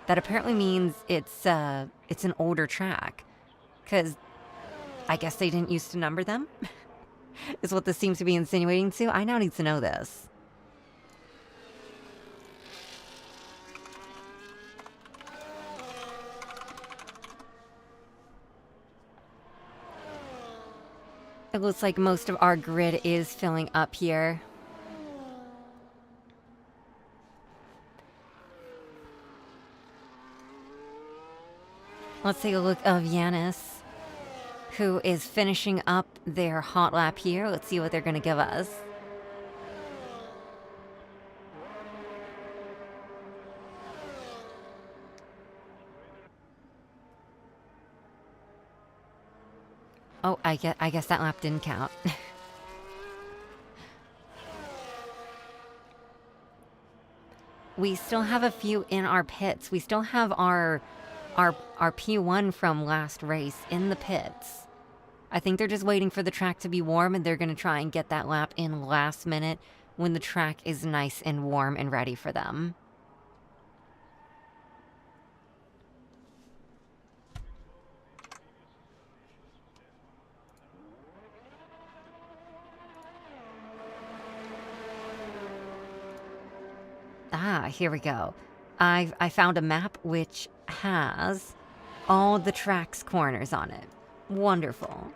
that apparently means it's an older track, because I guess they didn't used to number them. Is what this seems to be insinuating to. I now need to know this. It looks like most of our grid is filling up here. Let's take a look of Yanis, who is finishing up their hot lap here. Let's see what they're going to give us. Oh, I guess that lap didn't count. We still have a few in our pits. We still have our P1 from last race in the pits. I think they're just waiting for the track to be warm, and they're going to try and get that lap in last minute when the track is nice and warm and ready for them. Ah, here we go. I found a map which has all the track's corners on it. Wonderful.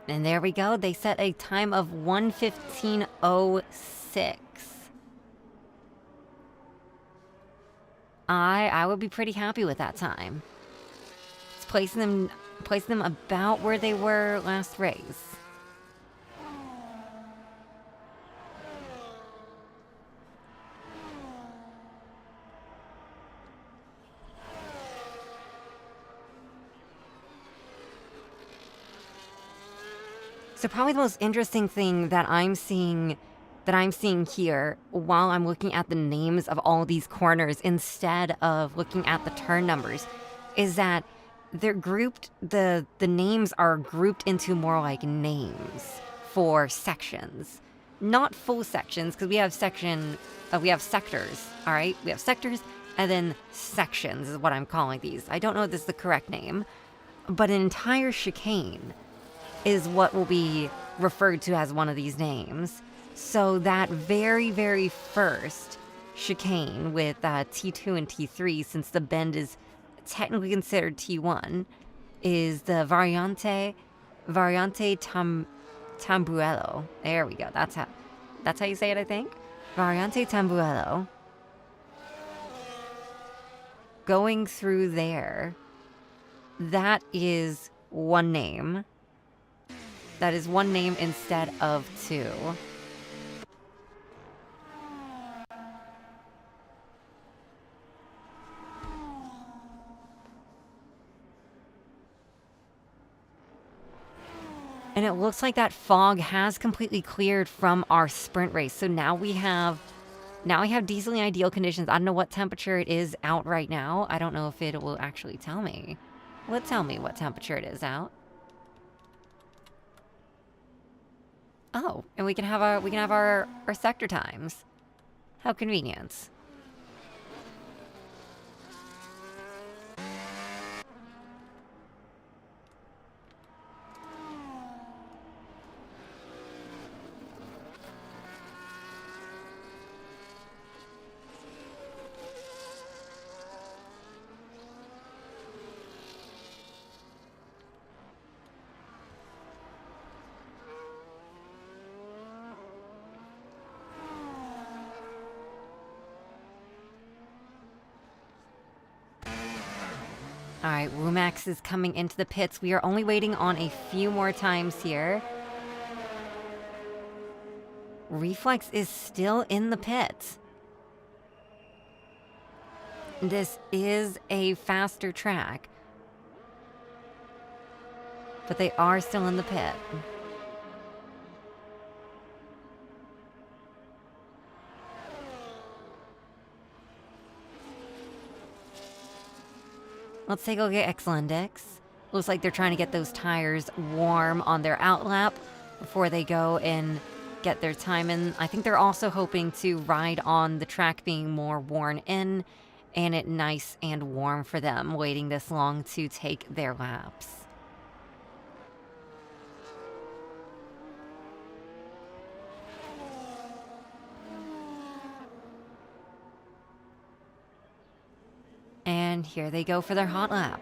And there we go. They set a time of 1:15:06. I would be pretty happy with that time. It's placing them about where they were last race. So probably the most interesting thing that I'm seeing here while I'm looking at the names of all these corners instead of looking at the turn numbers is that they're grouped, the names are grouped into more like names for sections. Not full sections, because we have sectors, all right? We have sectors and then sections is what I'm calling these. I don't know if this is the correct name, but an entire chicane is what will be referred to as one of these names. So that very, very first chicane with T2 and T3, since the bend is technically considered T1, is the Variante Tamburello. There we go. That's how you say it, I think. Variante Tamburello. Going through there, that is one name. That is one name instead of two. And it looks like that fog has completely cleared from our sprint race. So now we have decently ideal conditions. I don't know what temperature it is out right now. I don't know if it will actually tell me. Will it tell me what temperature it is out? Oh, and we can have our sector times. How convenient. All right, Rumax is coming into the pits. We are only waiting on a few more times here. Reflex is still in the pit. This is a faster track. But they are still in the pit. Let's take a look at Xlendix. Looks like they're trying to get those tires warm on their outlap before they go and get their time in. I think they're also hoping to ride on the track being more worn in and it nice and warm for them, waiting this long to take their laps. And here they go for their hot lap.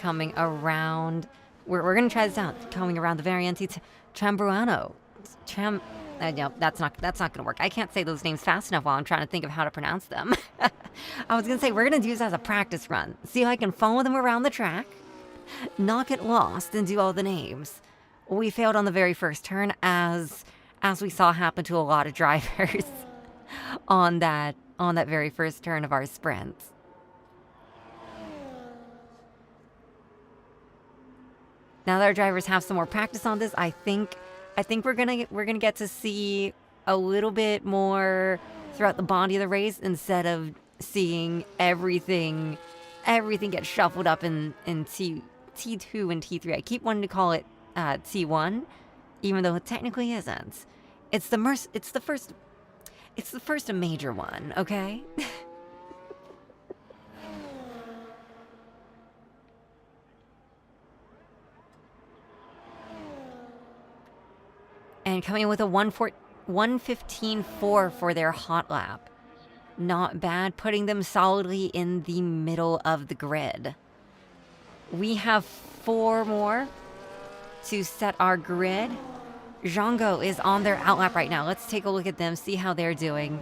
Coming around, we're gonna try this out. Coming around the Variante Chambuano. No, that's not gonna work. I can't say those names fast enough while I'm trying to think of how to pronounce them. I was gonna say we're gonna do this as a practice run. See if I can follow them around the track, not get lost, and do all the names. We failed on the very first turn, as we saw happen to a lot of drivers on that very first turn of our sprints. Now that our drivers have some more practice on this, I think we're gonna get to see a little bit more throughout the body of the race instead of seeing everything get shuffled up in T2 and T3. I keep wanting to call it T1, even though it technically isn't. It's the first major one, okay? And coming in with a 1:15.4 for their hot lap. Not bad, putting them solidly in the middle of the grid. We have 4 more to set our grid. Django is on their outlap right now. Let's take a look at them, see how they're doing.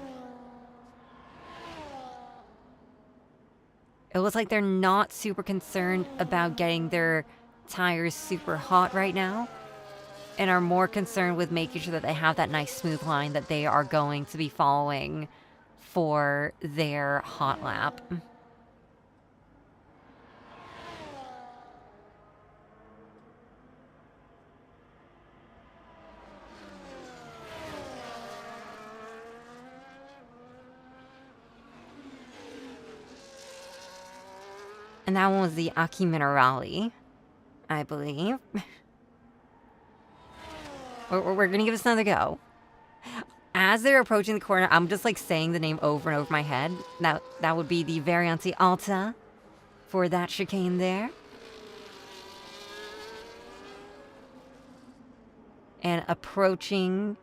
It looks like they're not super concerned about getting their tires super hot right now, and are more concerned with making sure that they have that nice smooth line that they are going to be following for their hot lap. And that one was the Aki Minerali, I believe. We're gonna give this another go. As they're approaching the corner, I'm just like saying the name over and over my head. That would be the Variante Alta for that chicane there. And approaching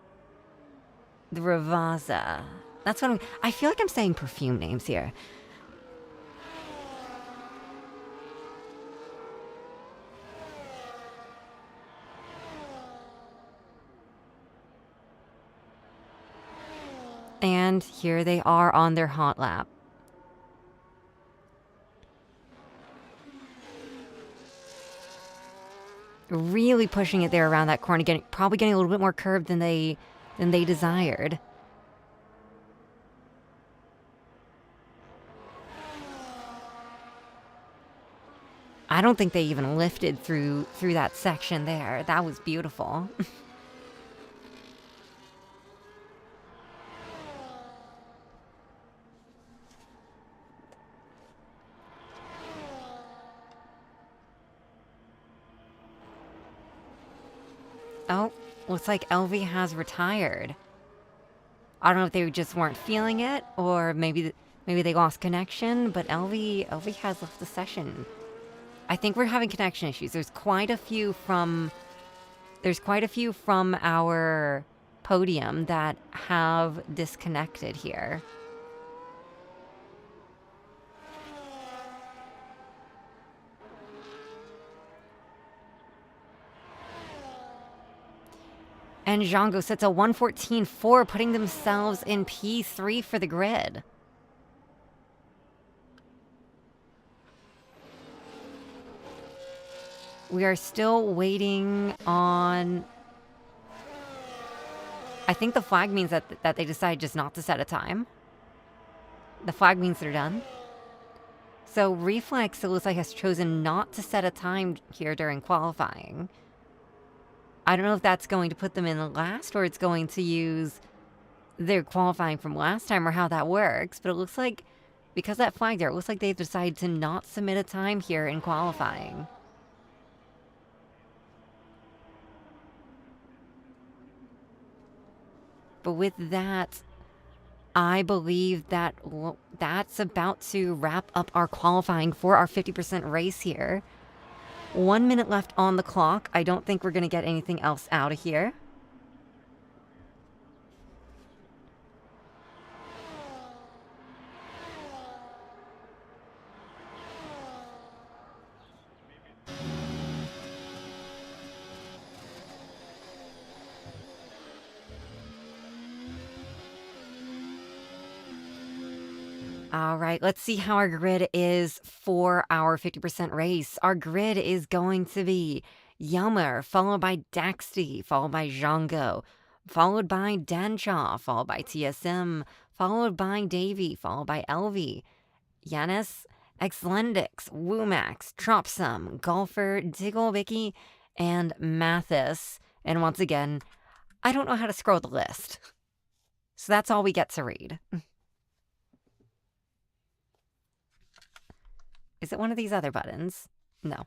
the Ravazza. That's what I feel like I'm saying perfume names here. And here they are on their hot lap. Really pushing it there around that corner, probably getting a little bit more curved than they desired. I don't think they even lifted through that section there. That was beautiful. Oh, looks like LV has retired. I don't know if they just weren't feeling it, or maybe they lost connection, but LV has left the session. I think we're having connection issues. There's quite a few from our podium that have disconnected here. And Django sets a 1:14.4, putting themselves in P3 for the grid. We are still waiting on... I think the flag means that they decide just not to set a time. The flag means they're done. So Reflex, it looks like, has chosen not to set a time here during qualifying. I don't know if that's going to put them in the last or it's going to use their qualifying from last time or how that works. But it looks like, because that flag there, it looks like they've decided to not submit a time here in qualifying. But with that, I believe that that's about to wrap up our qualifying for our 50% race here. 1 minute left on the clock. I don't think we're going to get anything else out of here. All right, let's see how our grid is for our 50% race. Our grid is going to be Yelmer, followed by Daxty, followed by Django, followed by Danshaw, followed by TSM, followed by Davey, followed by Elvie, Yanis, Xlendix, Woomax, Tropsum, Golfer, Digglebicky, and Mathis. And once again, I don't know how to scroll the list. So that's all we get to read. Is it one of these other buttons? No.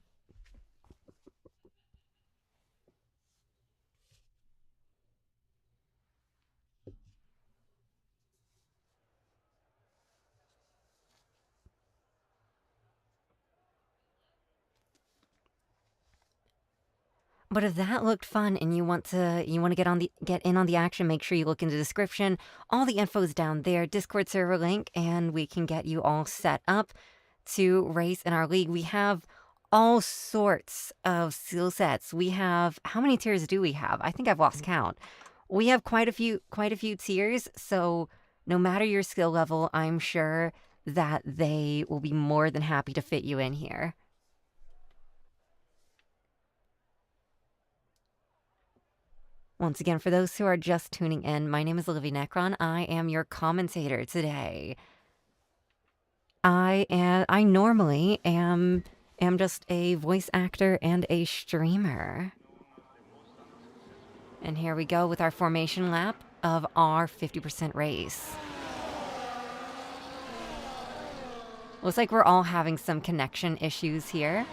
But if that looked fun and you want to get in on the action, make sure you look in the description. All the info's down there, Discord server link, and we can get you all set up to race in our league. We have all sorts of skill sets. We have, how many tiers do we have? I think I've lost count. We have quite a few tiers, so no matter your skill level, I'm sure that they will be more than happy to fit you in here. Once again, for those who are just tuning in, my name is Olivia Necron. I am your commentator today. I normally am just a voice actor and a streamer. And here we go with our formation lap of our 50% race. Looks like we're all having some connection issues here.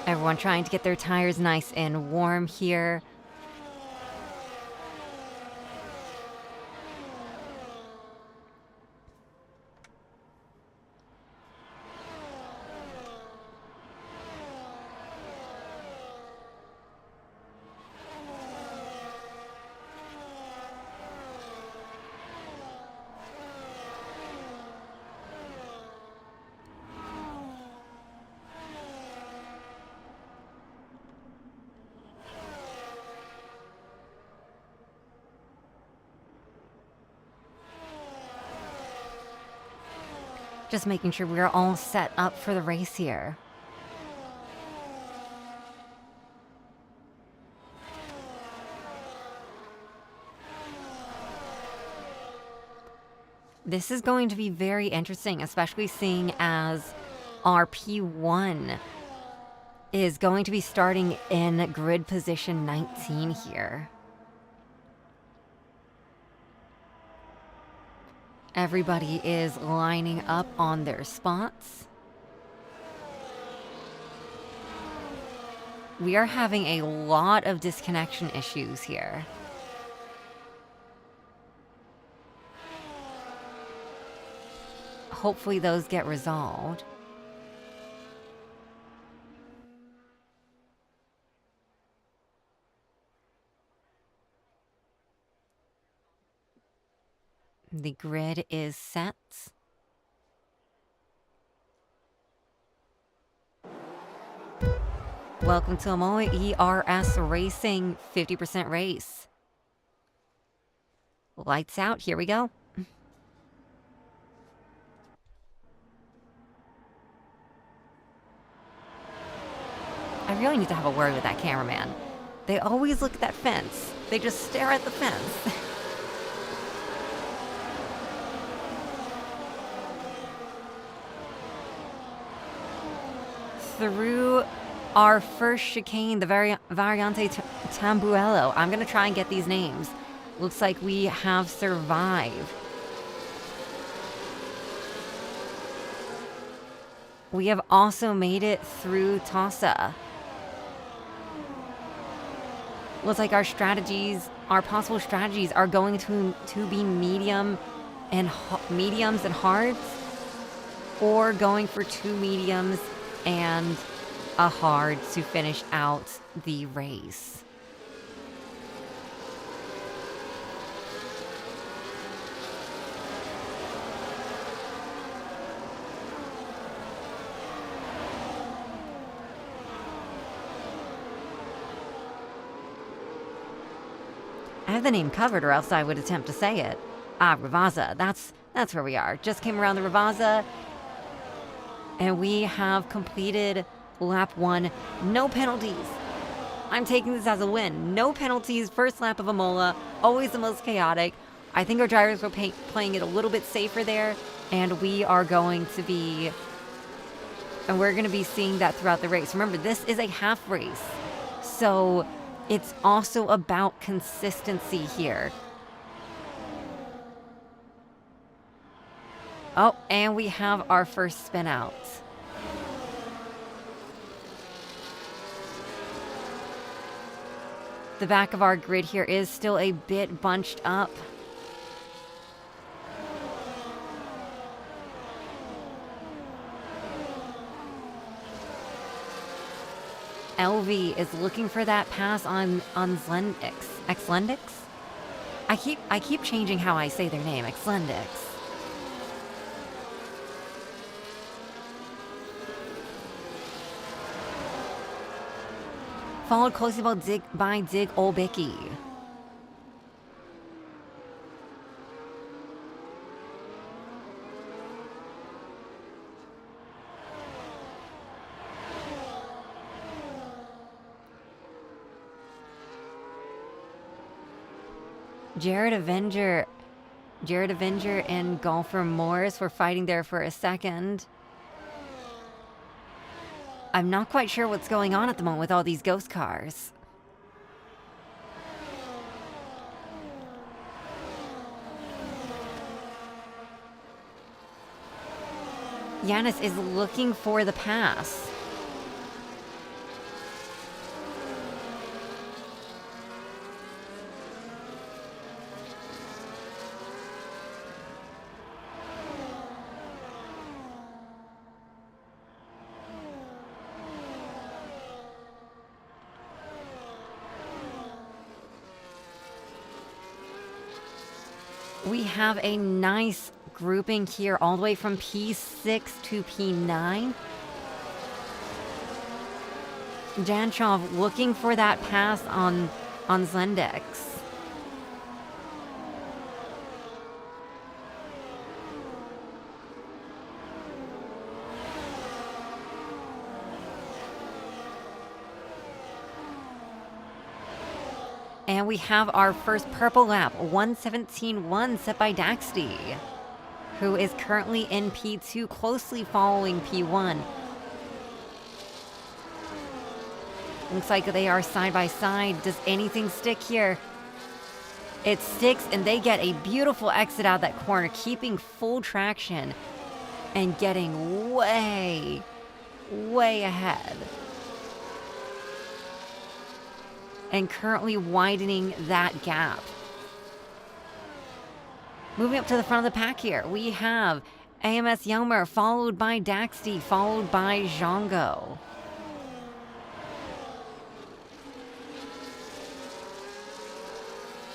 Everyone trying to get their tires nice and warm here. Just making sure we're all set up for the race here. This is going to be very interesting, especially seeing as our P1 is going to be starting in grid position 19 here. Everybody is lining up on their spots. We are having a lot of disconnection issues here. Hopefully those get resolved. The grid is set. Welcome to Imola ERS Racing 50% race. Lights out, here we go. I really need to have a word with that cameraman. They always look at that fence. They just stare at the fence. Through our first chicane, the Variante Tambuello. I'm going to try and get these names. Looks like we have survived. We have also made it through Tossa. Looks like our strategies, our possible strategies are going to be mediums and hards, or going for 2 mediums and a hard to finish out the race. I have the name covered, or else I would attempt to say it. Ravaza. That's where we are. Just came around the Ravaza, and we have completed lap 1. No penalties. I'm taking this as a win. No penalties. First lap of Imola. Always the most chaotic. I think our drivers were playing it a little bit safer there, and we're going to be seeing that throughout the race. Remember, this is a half race, so it's also about consistency here. Oh, and we have our first spin out. The back of our grid here is still a bit bunched up. LV is looking for that pass on Xlendix. I keep changing how I say their name. Xlendix. Followed closely by Dig Olbicki. Jared Avenger and Golfer Morris were fighting there for a second. I'm not quite sure what's going on at the moment with all these ghost cars. Yanis is looking for the pass. We have a nice grouping here all the way from P6 to P9. Janchov looking for that pass on Zendex. And we have our first purple lap, 1:17.1, set by Daxty, who is currently in P2, closely following P1. Looks like they are side by side. Does anything stick here? It sticks, and they get a beautiful exit out of that corner, keeping full traction and getting way, way ahead. And currently widening that gap. Moving up to the front of the pack here, we have AMS Yelmer, followed by Daxty, followed by Django.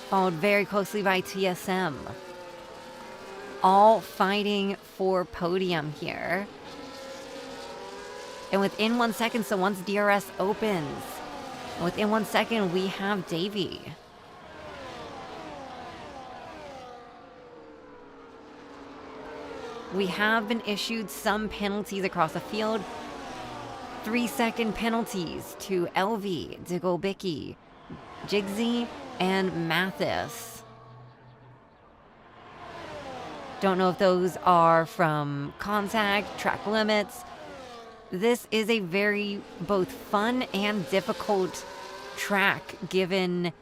Followed very closely by TSM. All fighting for podium here. And within 1 second, so once DRS opens, within 1 second, we have Davey. We have been issued some penalties across the field. 3-second penalties to Elvie, Digobicki, Jigsy, and Mathis. Don't know if those are from contact, track limits. This is a very both fun and difficult track given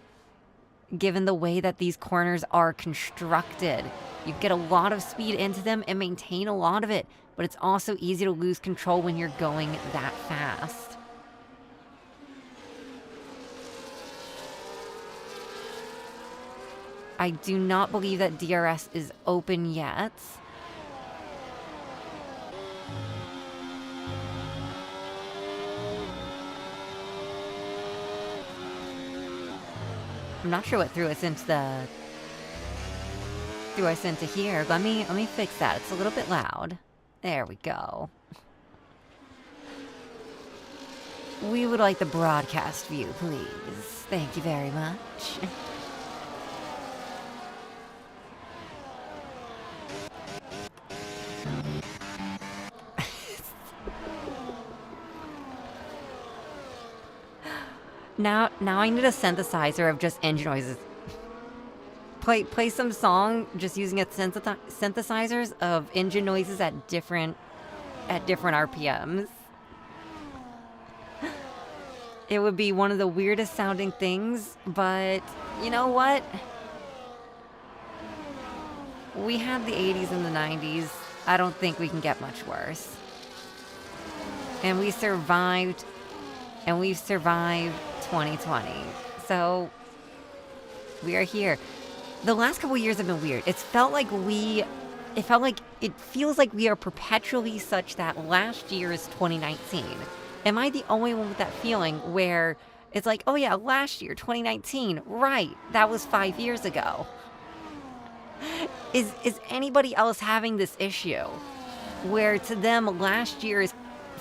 the way that these corners are constructed. You get a lot of speed into them and maintain a lot of it, but it's also easy to lose control when you're going that fast. I do not believe that DRS is open yet. I'm not sure what threw us into here. Let me fix that. It's a little bit loud. There we go. We would like the broadcast view, please. Thank you very much. Now I need a synthesizer of just engine noises. Play some song just using synthesizers of engine noises at different RPMs. It would be one of the weirdest sounding things, but you know what? We had the 80s and the 90s. I don't think we can get much worse. And we survived, and we've survived 2020. So we are here. The last couple of years have been weird. It feels like we are perpetually such that last year is 2019. Am I the only one with that feeling where it's like, oh yeah, last year, 2019, right, that was 5 years ago? Is anybody else having this issue where to them last year is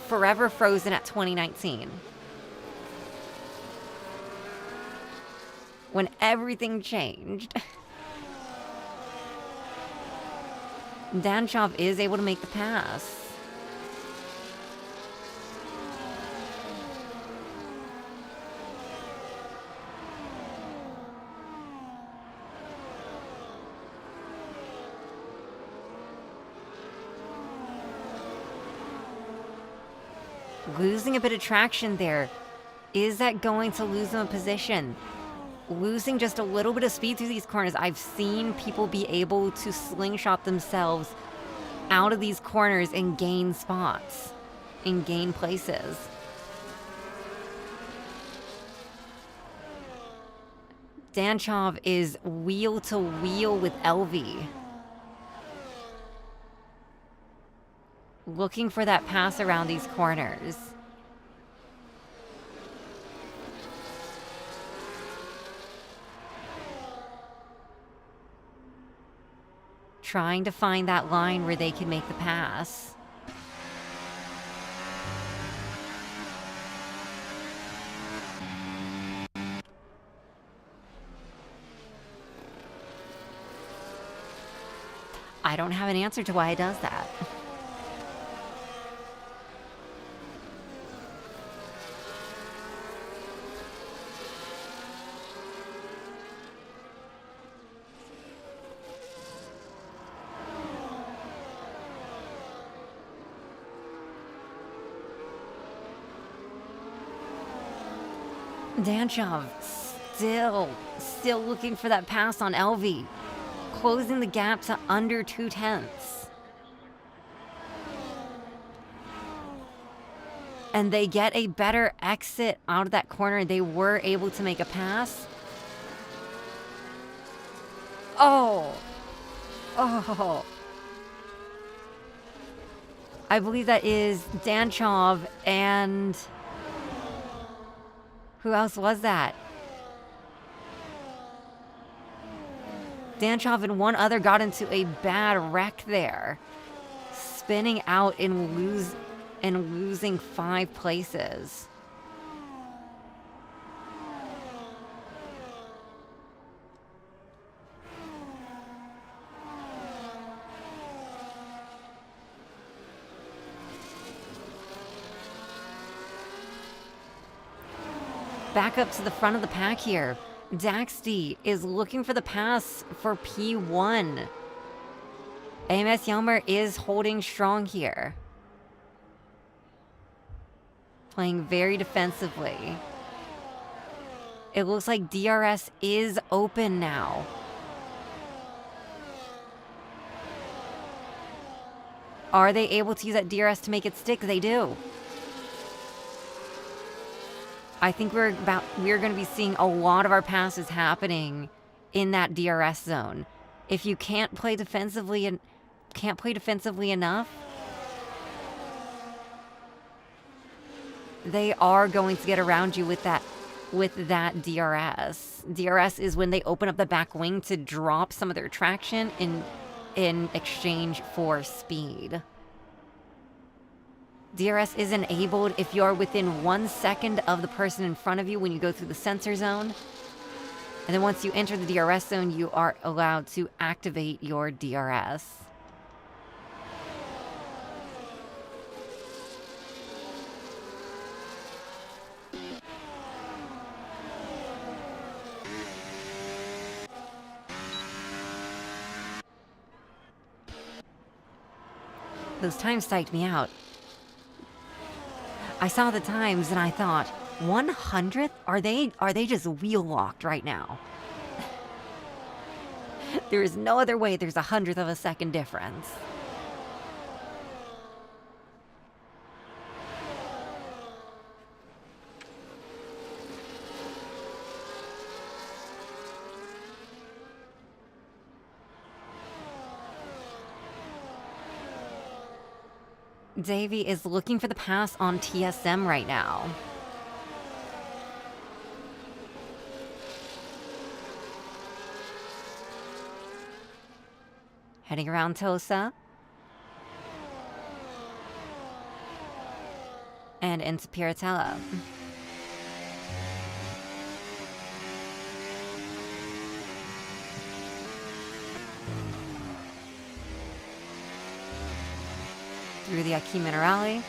forever frozen at 2019? When everything changed. Danchov is able to make the pass. Losing a bit of traction there. Is that going to lose them a position? Losing just a little bit of speed through these corners. I've seen people be able to slingshot themselves out of these corners and gain spots, and gain places. Danchov is wheel to wheel with Elvie. Looking for that pass around these corners. Trying to find that line where they can make the pass. I don't have an answer to why it does that. Danchov still looking for that pass on Elvie, closing the gap to under 0.2. And they get a better exit out of that corner. They were able to make a pass. Oh. I believe that is Danchov and... who else was that? Danchov and one other got into a bad wreck there. Spinning out and and losing 5 places. Back up to the front of the pack here. Daxty is looking for the pass for P1. AMS Yelmer is holding strong here. Playing very defensively. It looks like DRS is open now. Are they able to use that DRS to make it stick? They do. I think we're going to be seeing a lot of our passes happening in that DRS zone. If you can't play defensively enough, they are going to get around you with that DRS. DRS is when they open up the back wing to drop some of their traction in exchange for speed. DRS is enabled if you're within 1 second of the person in front of you when you go through the sensor zone. And then once you enter the DRS zone, you are allowed to activate your DRS. Those times psyched me out. I saw the times and I thought, 100th? Are they just wheel locked right now? There is no other way there's 100th of a second difference. Davey is looking for the pass on TSM right now. Heading around Tosa. And into Piratella. Through the Aki Minerale.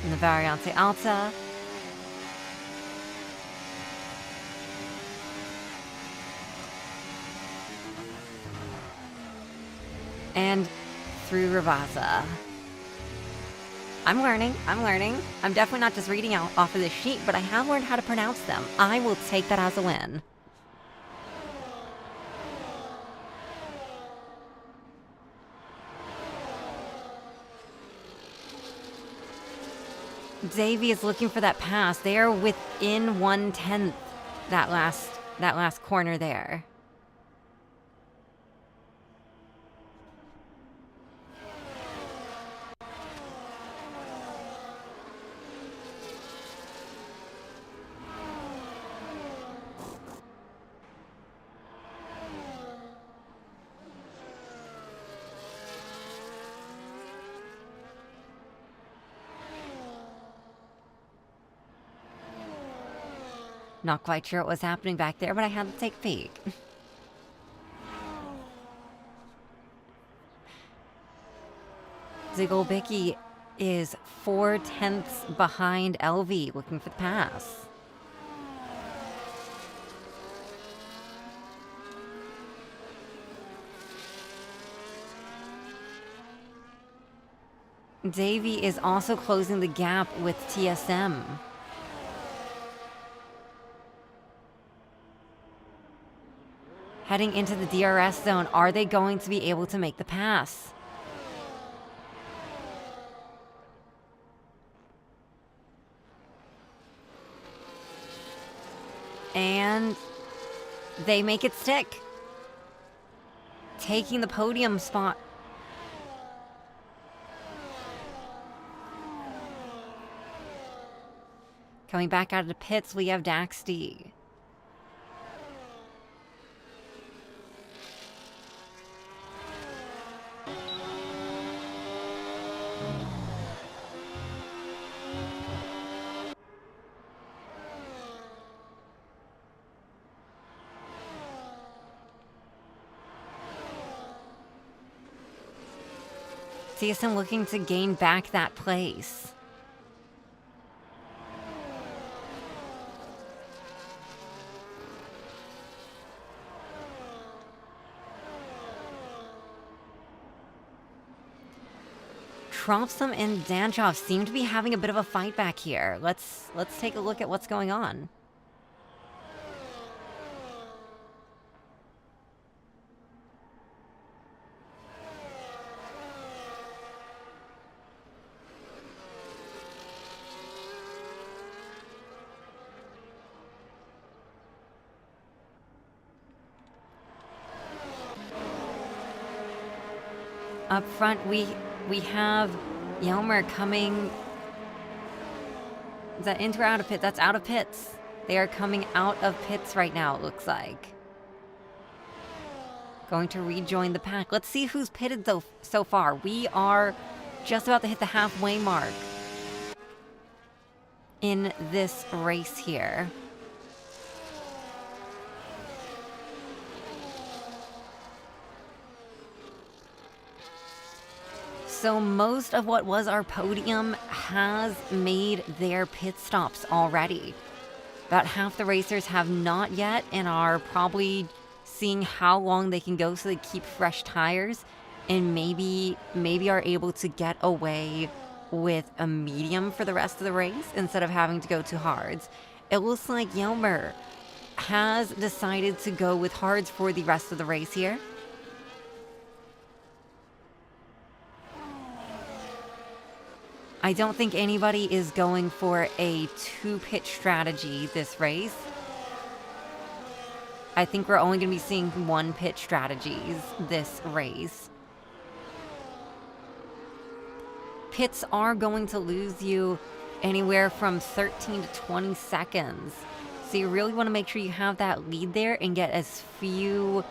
And the Variante Alta. And through Ravasa. I'm learning. I'm definitely not just reading out off of this sheet, but I have learned how to pronounce them. I will take that as a win. Davey is looking for that pass. They are within 1/10 that last corner there. Not quite sure what was happening back there, but I had to take a peek. Zigglebicki is 4/10 behind LV, looking for the pass. Davey is also closing the gap with TSM. Heading into the DRS zone, are they going to be able to make the pass? And they make it stick. Taking the podium spot. Coming back out of the pits, we have Daxty. TSM looking to gain back that place. Tropsum and Danchov seem to be having a bit of a fight back here. Let's take a look at what's going on. Up front, we have Yelmer coming. Is that into or out of pit? That's out of pits. They are coming out of pits right now, it looks like. Going to rejoin the pack. Let's see who's pitted so far. We are just about to hit the halfway mark in this race here. So most of what was our podium has made their pit stops already. About half the racers have not yet and are probably seeing how long they can go so they keep fresh tires and maybe are able to get away with a medium for the rest of the race instead of having to go to hards. It looks like Yelmer has decided to go with hards for the rest of the race here. I don't think anybody is going for a two-pit strategy this race. I think we're only going to be seeing one-pit strategies this race. Pits are going to lose you anywhere from 13 to 20 seconds. So you really want to make sure you have that lead there and get as few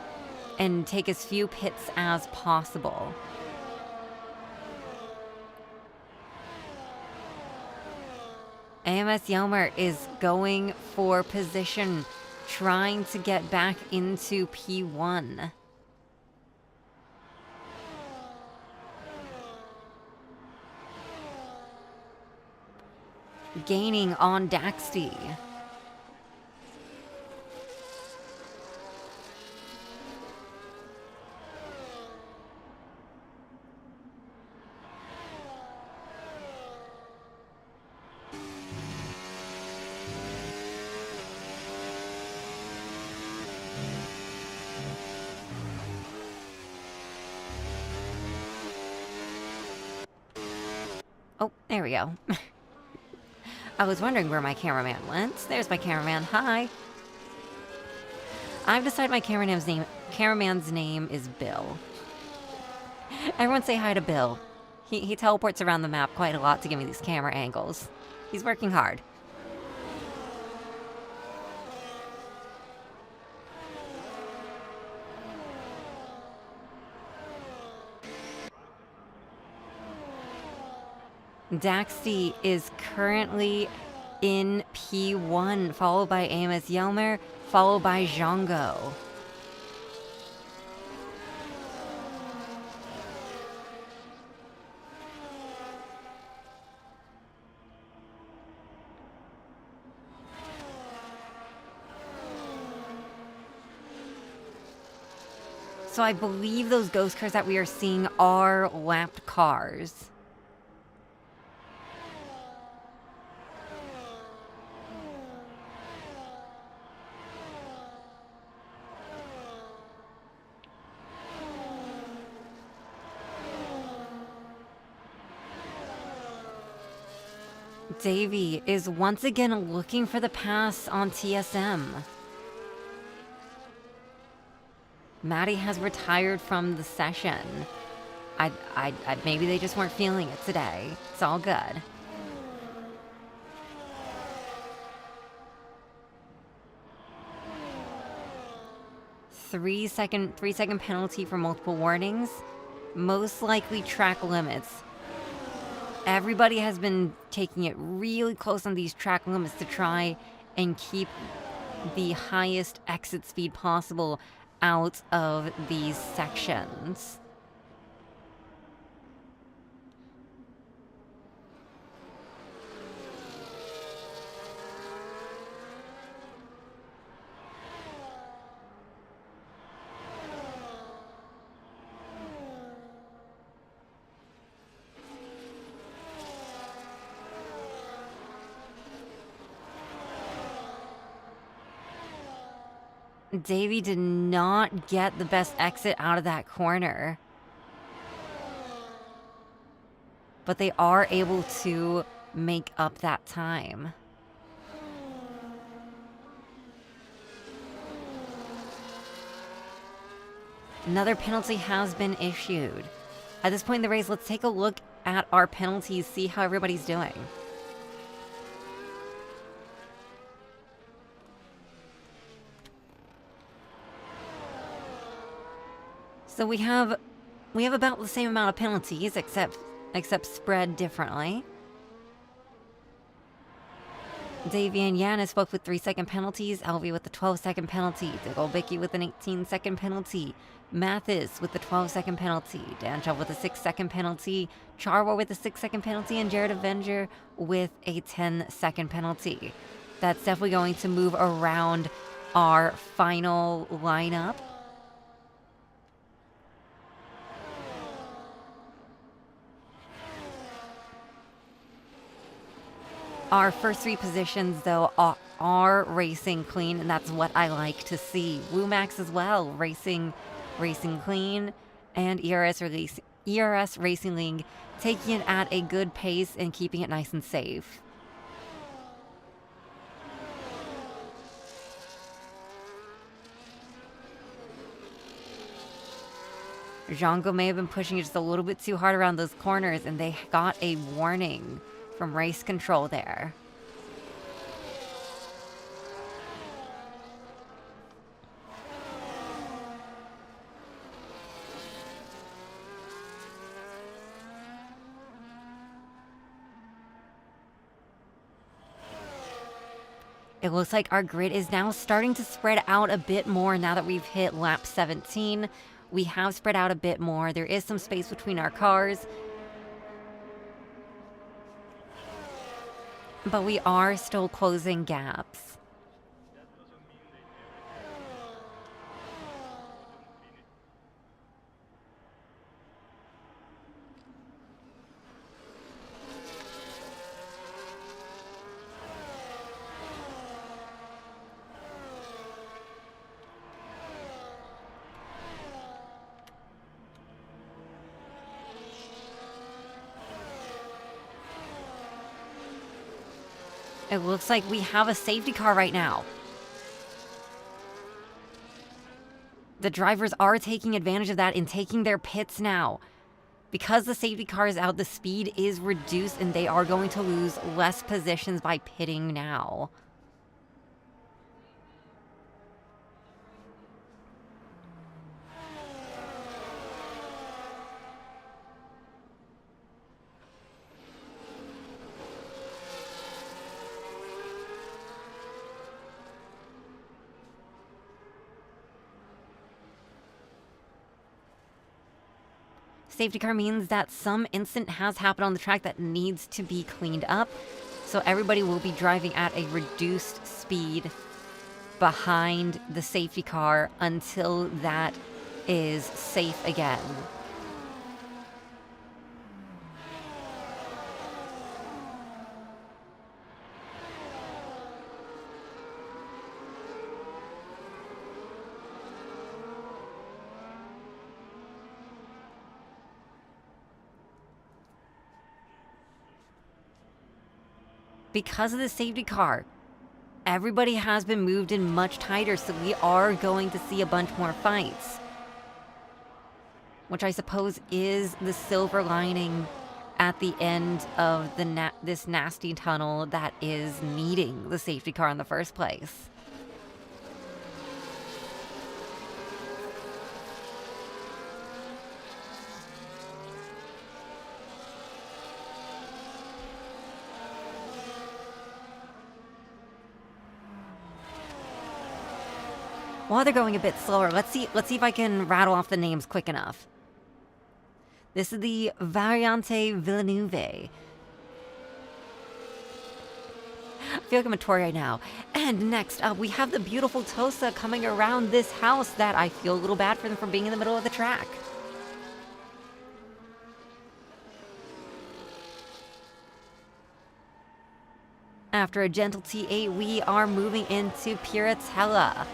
and take as few pits as possible. AMS Yelmer is going for position, trying to get back into P1. Gaining on Daxty. Oh, there we go. I was wondering where my cameraman went. There's my cameraman. Hi. I've decided my cameraman's name is Bill. Everyone say hi to Bill. He teleports around the map quite a lot to give me these camera angles. He's working hard. Daxty is currently in P1, followed by AMS Yelmer, followed by Zhongo. So I believe those ghost cars that we are seeing are lapped cars. Davey is once again looking for the pass on TSM. Maddie has retired from the session. Maybe they just weren't feeling it today. It's all good. Three-second penalty for multiple warnings. Most likely track limits. Everybody has been taking it really close on these track limits to try and keep the highest exit speed possible out of these sections. Davey did not get the best exit out of that corner. But they are able to make up that time. Another penalty has been issued. At this point in the race, let's take a look at our penalties, see how everybody's doing. So we have about the same amount of penalties, except spread differently. Davey and Yanis both with 3-second penalties. Elvie with the 12-second penalty. Diggle with an 18-second penalty. Mathis with the 12-second penalty. Danchov with a 6-second penalty. Charwa with a 6-second penalty. And Jared Avenger with a 10-second penalty. That's definitely going to move around our final lineup. Our first 3 positions, though, are racing clean, and that's what I like to see. Wumax as well, racing clean, and ERS Racing League taking it at a good pace and keeping it nice and safe. Django may have been pushing it just a little bit too hard around those corners, and they got a warning from race control there. It looks like our grid is now starting to spread out a bit more now that we've hit lap 17. We have spread out a bit more. There is some space between our cars. But we are still closing gaps. It looks like we have a safety car right now. The drivers are taking advantage of that and taking their pits now. Because the safety car is out, the speed is reduced and they are going to lose less positions by pitting now. Safety car means that some incident has happened on the track that needs to be cleaned up. So everybody will be driving at a reduced speed behind the safety car until that is safe again. Because of the safety car, everybody has been moved in much tighter, so we are going to see a bunch more fights. Which I suppose is the silver lining at the end of this nasty tunnel that is needing the safety car in the first place. While they're going a bit slower, let's see if I can rattle off the names quick enough. This is the Variante Villeneuve. I feel like I'm a tour right now. And next up, we have the beautiful Tosa coming around this house that I feel a little bad for them for being in the middle of the track. After a gentle T8, we are moving into Piratella.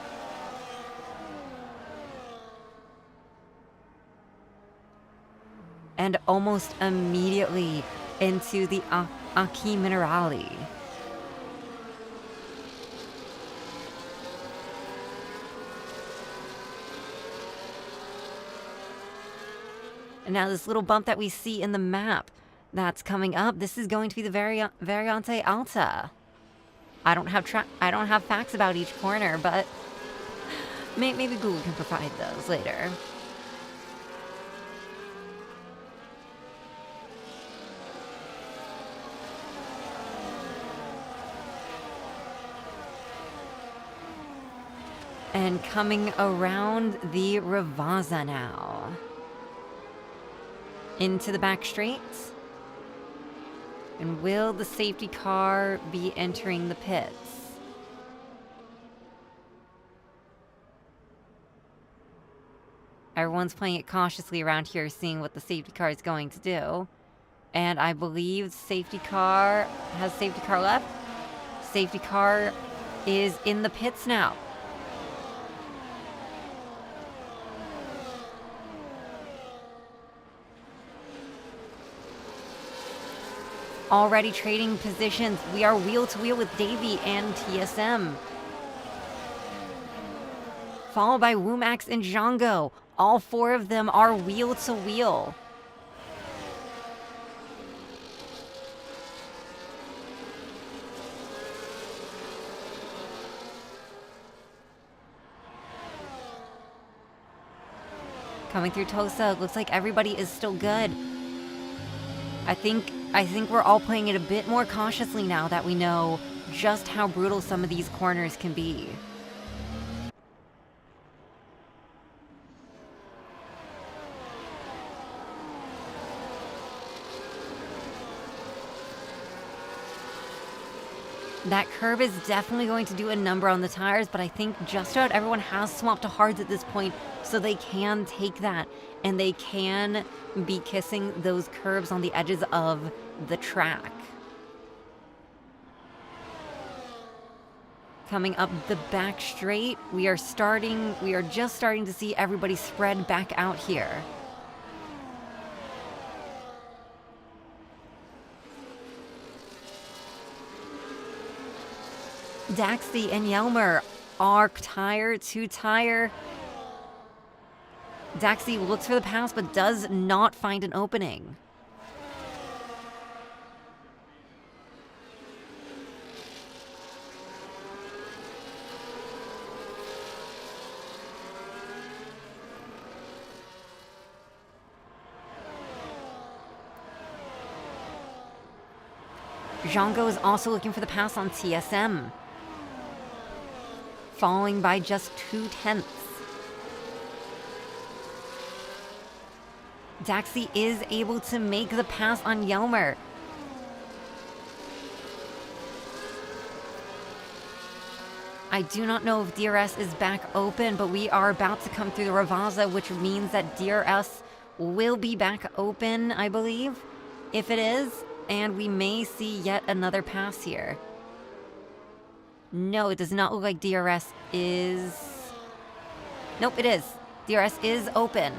and almost immediately into the Acqui Minerali. And now this little bump that we see in the map that's coming up, this is going to be the Variante Alta. I don't have facts about each corner, but maybe Google can provide those later. And coming around the Ravazza now. Into the back straight. And will the safety car be entering the pits? Everyone's playing it cautiously around here, seeing what the safety car is going to do. And I believe safety car has safety car left. Safety car is in the pits now. Already trading positions. We are wheel to wheel with Davey and TSM. Followed by Wumax and Django. All four of them are wheel to wheel. Coming through Tosa, looks like everybody is still good. I think we're all playing it a bit more cautiously now that we know just how brutal some of these corners can be. That curve is definitely going to do a number on the tires, but I think just about everyone has swapped to hards at this point, so they can take that, and they can be kissing those curves on the edges of the track. Coming up the back straight, we are just starting to see everybody spread back out here. Daxi and Yelmer are tire to tire. Daxi looks for the pass but does not find an opening. Django is also looking for the pass on TSM. Falling by just 0.2. Daxi is able to make the pass on Yelmer. I do not know if DRS is back open, but we are about to come through the Ravazza, which means that DRS will be back open, I believe, if it is, and we may see yet another pass here. No, it does not look like DRS is... Nope, it is. DRS is open.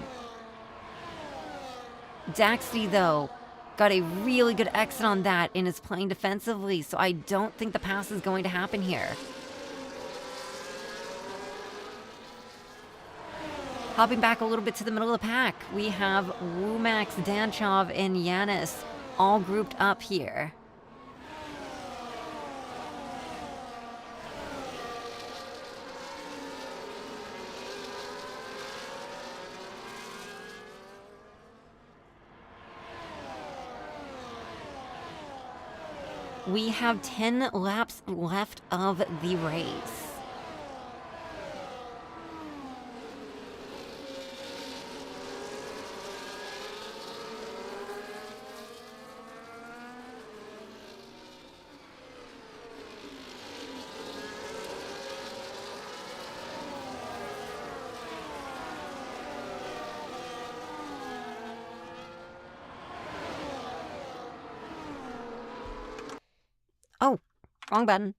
Daxi, though, got a really good exit on that and is playing defensively, so I don't think the pass is going to happen here. Hopping back a little bit to the middle of the pack, we have Wumax, Danchov, and Yanis all grouped up here. We have 10 laps left of the race. Oh, wrong button.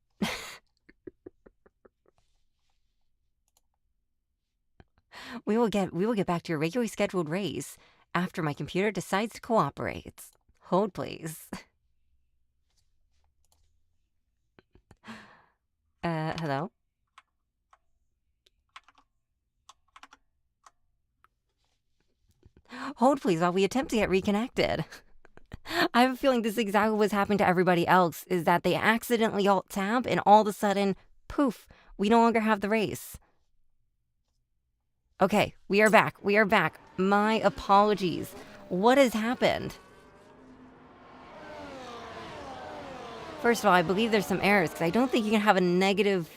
We will get back to your regularly scheduled race after my computer decides to cooperate. Hold, please. Hello? Hold, please, while we attempt to get reconnected. I have a feeling this is exactly what's happened to everybody else, is that they accidentally alt-tab, and all of a sudden, poof, we no longer have the race. Okay, we are back. We are back. My apologies. What has happened? First of all, I believe there's some errors, because I don't think you can have a negative...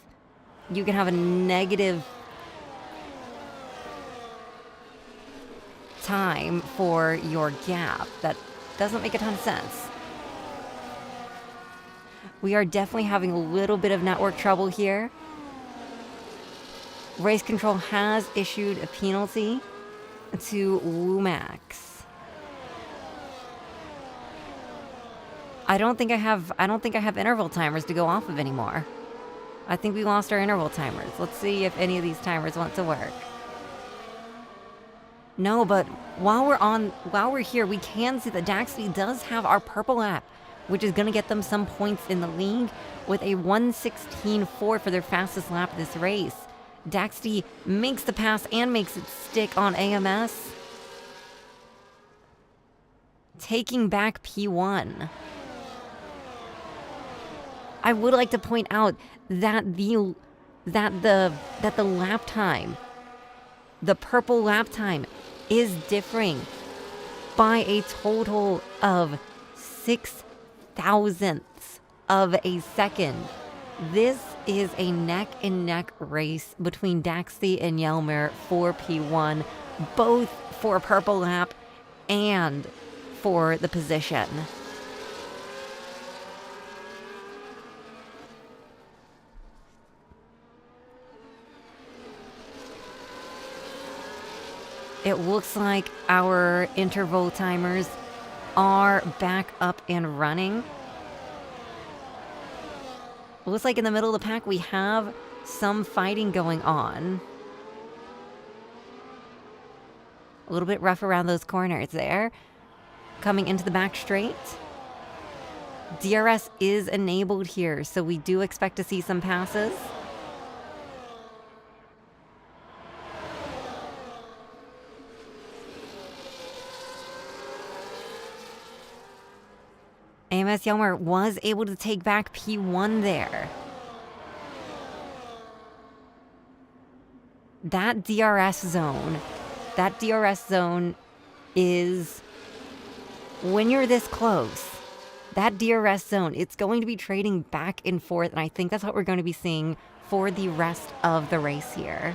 You can have a negative time for your gap. That doesn't make a ton of sense. We are definitely having a little bit of network trouble here. Race Control has issued a penalty to Wumax. I don't think I have interval timers to go off of anymore. I think we lost our interval timers. Let's see if any of these timers want to work. No, but while we're here, we can see that Daxby does have our purple app, which is going to get them some points in the league with a 1:16.4 for their fastest lap of this race. Daxby makes the pass and makes it stick on AMS, taking back P1. I would like to point out that the lap time, the purple lap time, is differing by a total of 6 thousandths of a second. This is a neck-and-neck race between Daxby and Yelmer for P1, both for a purple lap and for the position. It looks like our interval timers are back up and running. It looks like in the middle of the pack we have some fighting going on. A little bit rough around those corners there. Coming into the back straight. DRS is enabled here, so we do expect to see some passes. AMS Yelmer was able to take back P1 there. That DRS zone is, when you're this close, that DRS zone, it's going to be trading back and forth, and I think that's what we're going to be seeing for the rest of the race here.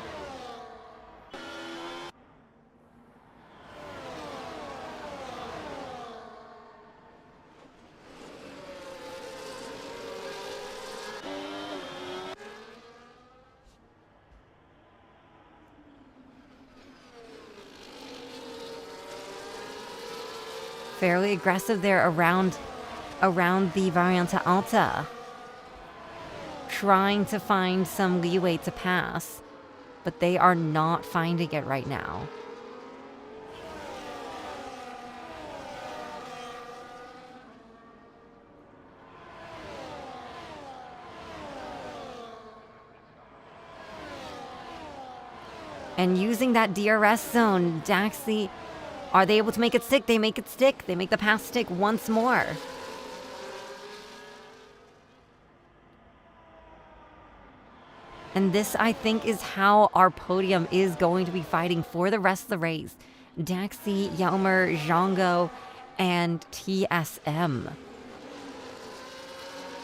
Fairly aggressive there around the Variante Alta. Trying to find some leeway to pass, but they are not finding it right now. And using that DRS zone, Daxby, are they able to make it stick? They make it stick. They make the pass stick once more. And this, I think, is how our podium is going to be fighting for the rest of the race. Daxby, Yelmer, Django, and TSM.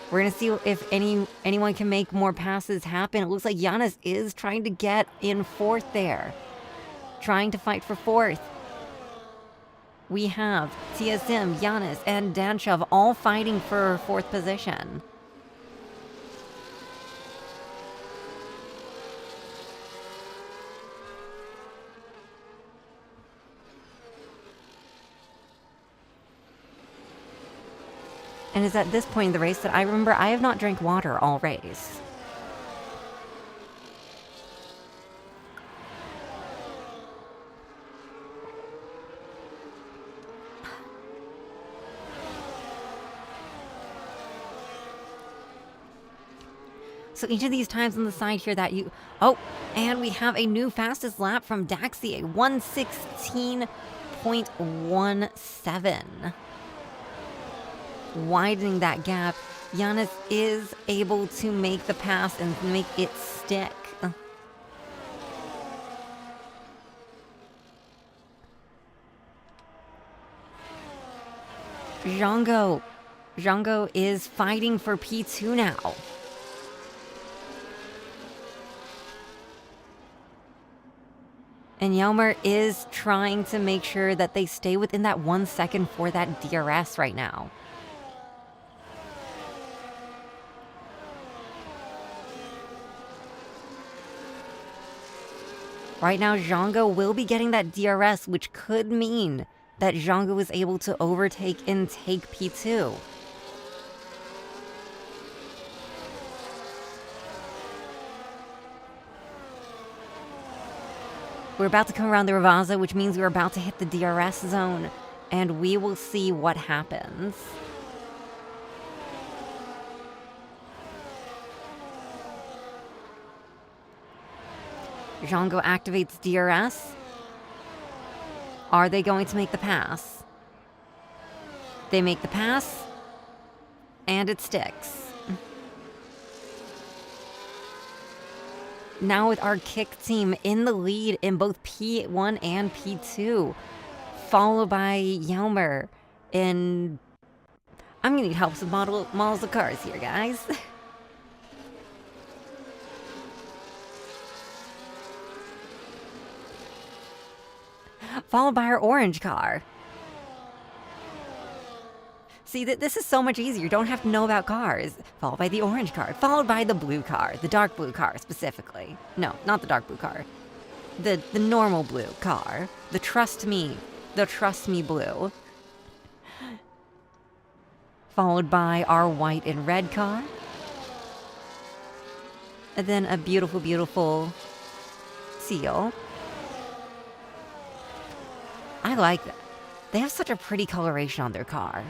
We're going to see if anyone can make more passes happen. It looks like Giannis is trying to get in fourth there. Trying to fight for fourth. We have TSM, Giannis, and Danshov all fighting for fourth position. And it's at this point in the race that I remember I have not drank water all race. So each of these times on the side here that you... Oh, and we have a new fastest lap from Daxi, a 1:16.17. Widening that gap, Giannis is able to make the pass and make it stick. Django is fighting for P2 now. And Yelmer is trying to make sure that they stay within that 1 second for that DRS right now. Right now, Django will be getting that DRS, which could mean that Django was able to overtake and take P2. We're about to come around the Ravaza, which means we're about to hit the DRS zone, and we will see what happens. Django activates DRS. Are they going to make the pass? They make the pass, and it sticks. Now with our kick team in the lead in both P1 and P2, followed by Yelmer in... I'm gonna need help with models of cars here, guys. Followed by our orange car. See, this is so much easier. You don't have to know about cars. Followed by the orange car. Followed by the blue car. The dark blue car, specifically. No, not the dark blue car. The normal blue car. The trust me blue. Followed by our white and red car. And then a beautiful, beautiful seal. I like that. They have such a pretty coloration on their car.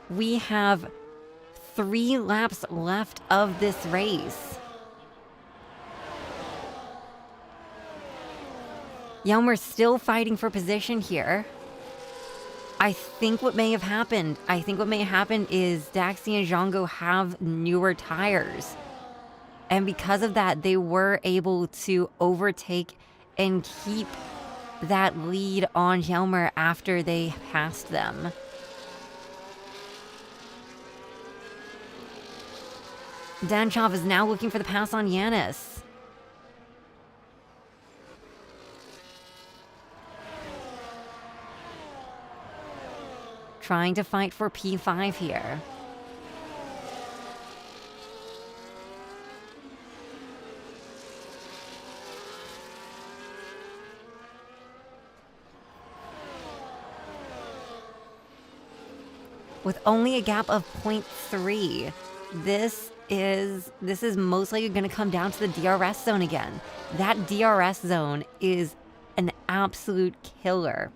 We have 3 laps left of this race. Yelmer's still fighting for position here. I think what may have happened is Daxi and Django have newer tires. And because of that, they were able to overtake and keep that lead on Yelmer after they passed them. Danchov is now looking for the pass on Yanis. Trying to fight for P5 here. With only a gap of 0.3, this is most likely going to come down to the DRS zone again. That DRS zone is an absolute killer.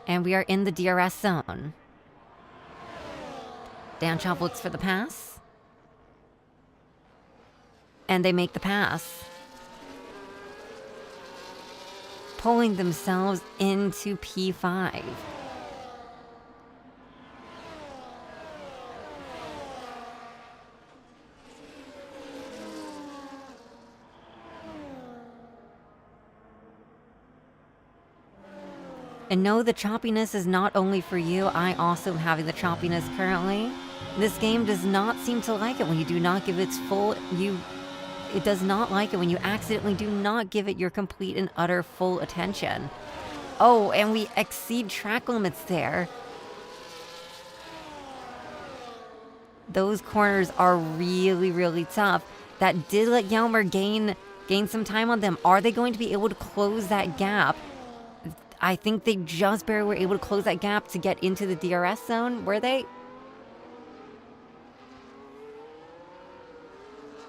And we are in the DRS zone. Danchov looks for the pass. And they make the pass. Pulling themselves into P5. And no, the choppiness is not only for you. I also am having the choppiness currently. This game does not seem to like it when you do not give its full... It does not like it when you accidentally do not give it your complete and utter full attention. Oh, and we exceed track limits there. Those corners are really, really tough. That did let Yelmer gain some time on them. Are they going to be able to close that gap? I think they just barely were able to close that gap to get into the DRS zone, were they?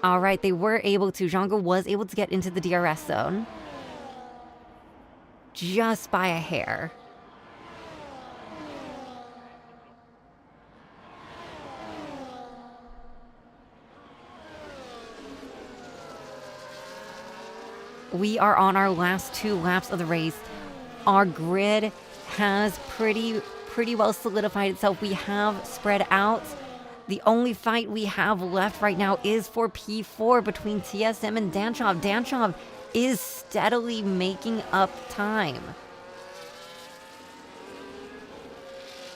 All right, they were able to. Zhangge was able to get into the DRS zone. Just by a hair. We are on our last 2 laps of the race. Our grid has pretty well solidified itself. We have spread out. The only fight we have left right now is for P4 between TSM and Danchov. Danchov is steadily making up time.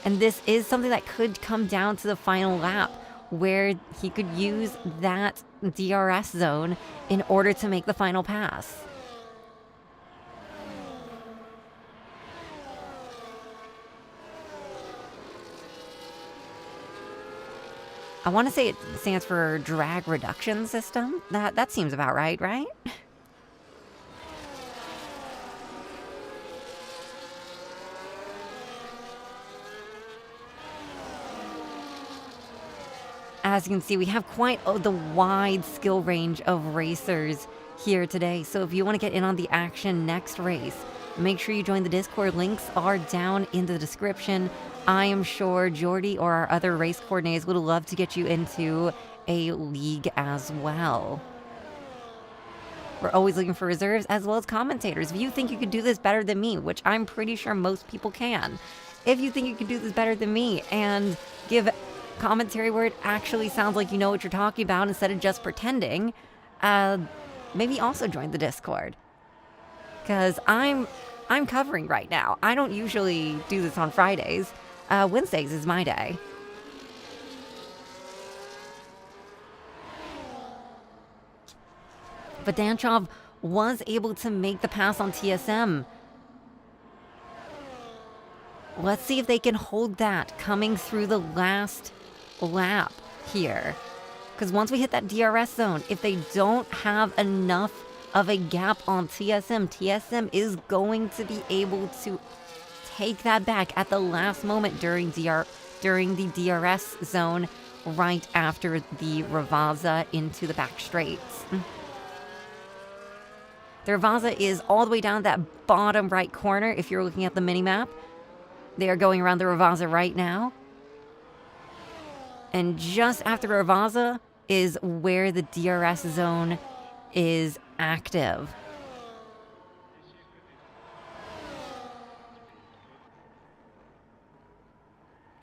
And this is something that could come down to the final lap, where he could use that DRS zone in order to make the final pass. I want to say it stands for drag reduction system. That seems about right, right? As you can see, we have quite the wide skill range of racers here today. So if you want to get in on the action next race, make sure you join the Discord. Links are down in the description. I am sure Jordy or our other race coordinators would love to get you into a league as well. We're always looking for reserves as well as commentators. If you think you could do this better than me, which I'm pretty sure most people can, if you think you could do this better than me and give commentary where it actually sounds like you know what you're talking about instead of just pretending, maybe also join the Discord. Because I'm covering right now. I don't usually do this on Fridays. Wednesdays is my day. But Danchov was able to make the pass on TSM. Let's see if they can hold that coming through the last lap here. Because once we hit that DRS zone, if they don't have enough of a gap on TSM is going to be able to take that back at the last moment during the DRS zone right after the Ravaza into the back straights. The Ravaza is all the way down that bottom right corner if you're looking at the mini-map. They are going around the Ravaza right now. And just after Ravaza is where the DRS zone is active.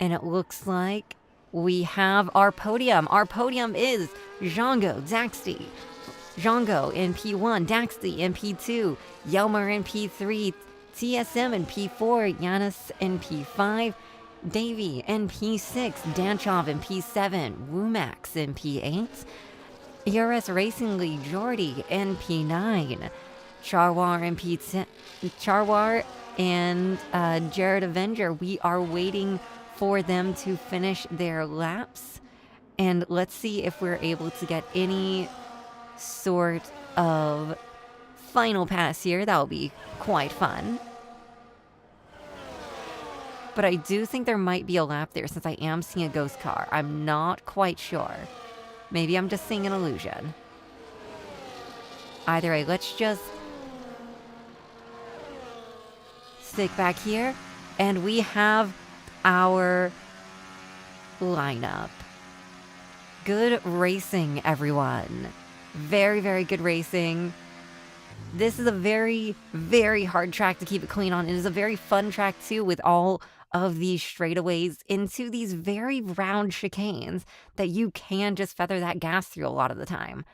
And it looks like we have our podium. Our podium is Zhangge, Daxty. Zhangge in P1, Daxty in P2, Yelmer in P3, TSM in P4, Yanis in P5, Davey in P6, Danchov in P7, Wumax in P8, ERS Racing League Jordy in P9, Charwar in P10, Charwar and Jared Avenger. We are waiting for them to finish their laps, and let's see if we're able to get any sort of final pass here. That'll be quite fun. But I do think there might be a lap there since I am seeing a ghost car. I'm not quite sure. Maybe I'm just seeing an illusion. Either way, let's just stick back here. And we have our lineup. Good racing, everyone. Very, very good racing. This is a very, very hard track to keep it clean on. It is a very fun track, too, with all of these straightaways into these very round chicanes that you can just feather that gas through a lot of the time.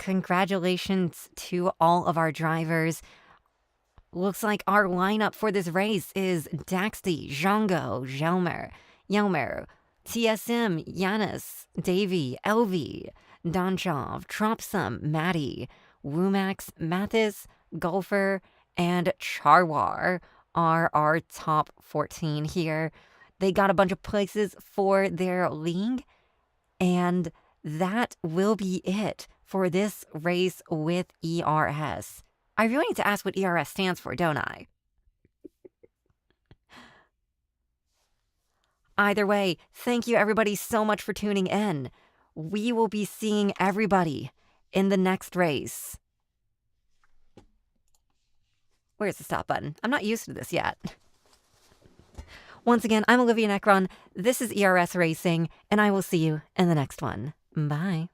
Congratulations to all of our drivers. Looks like our lineup for this race is Daxty, Django, Jelmer, TSM, Yanis, Davey, Elvi, Donchov, Tropsum, Maddie, Wumax, Mathis, Golfer, and Charwar are our top 14 here. They got a bunch of places for their league, and that will be it for this race with ERS. I really need to ask what ERS stands for, don't I? Either way, thank you everybody so much for tuning in. We will be seeing everybody in the next race. Where's the stop button? I'm not used to this yet. Once again, I'm Olivia Necron. This is ERS Racing, and I will see you in the next one. Bye.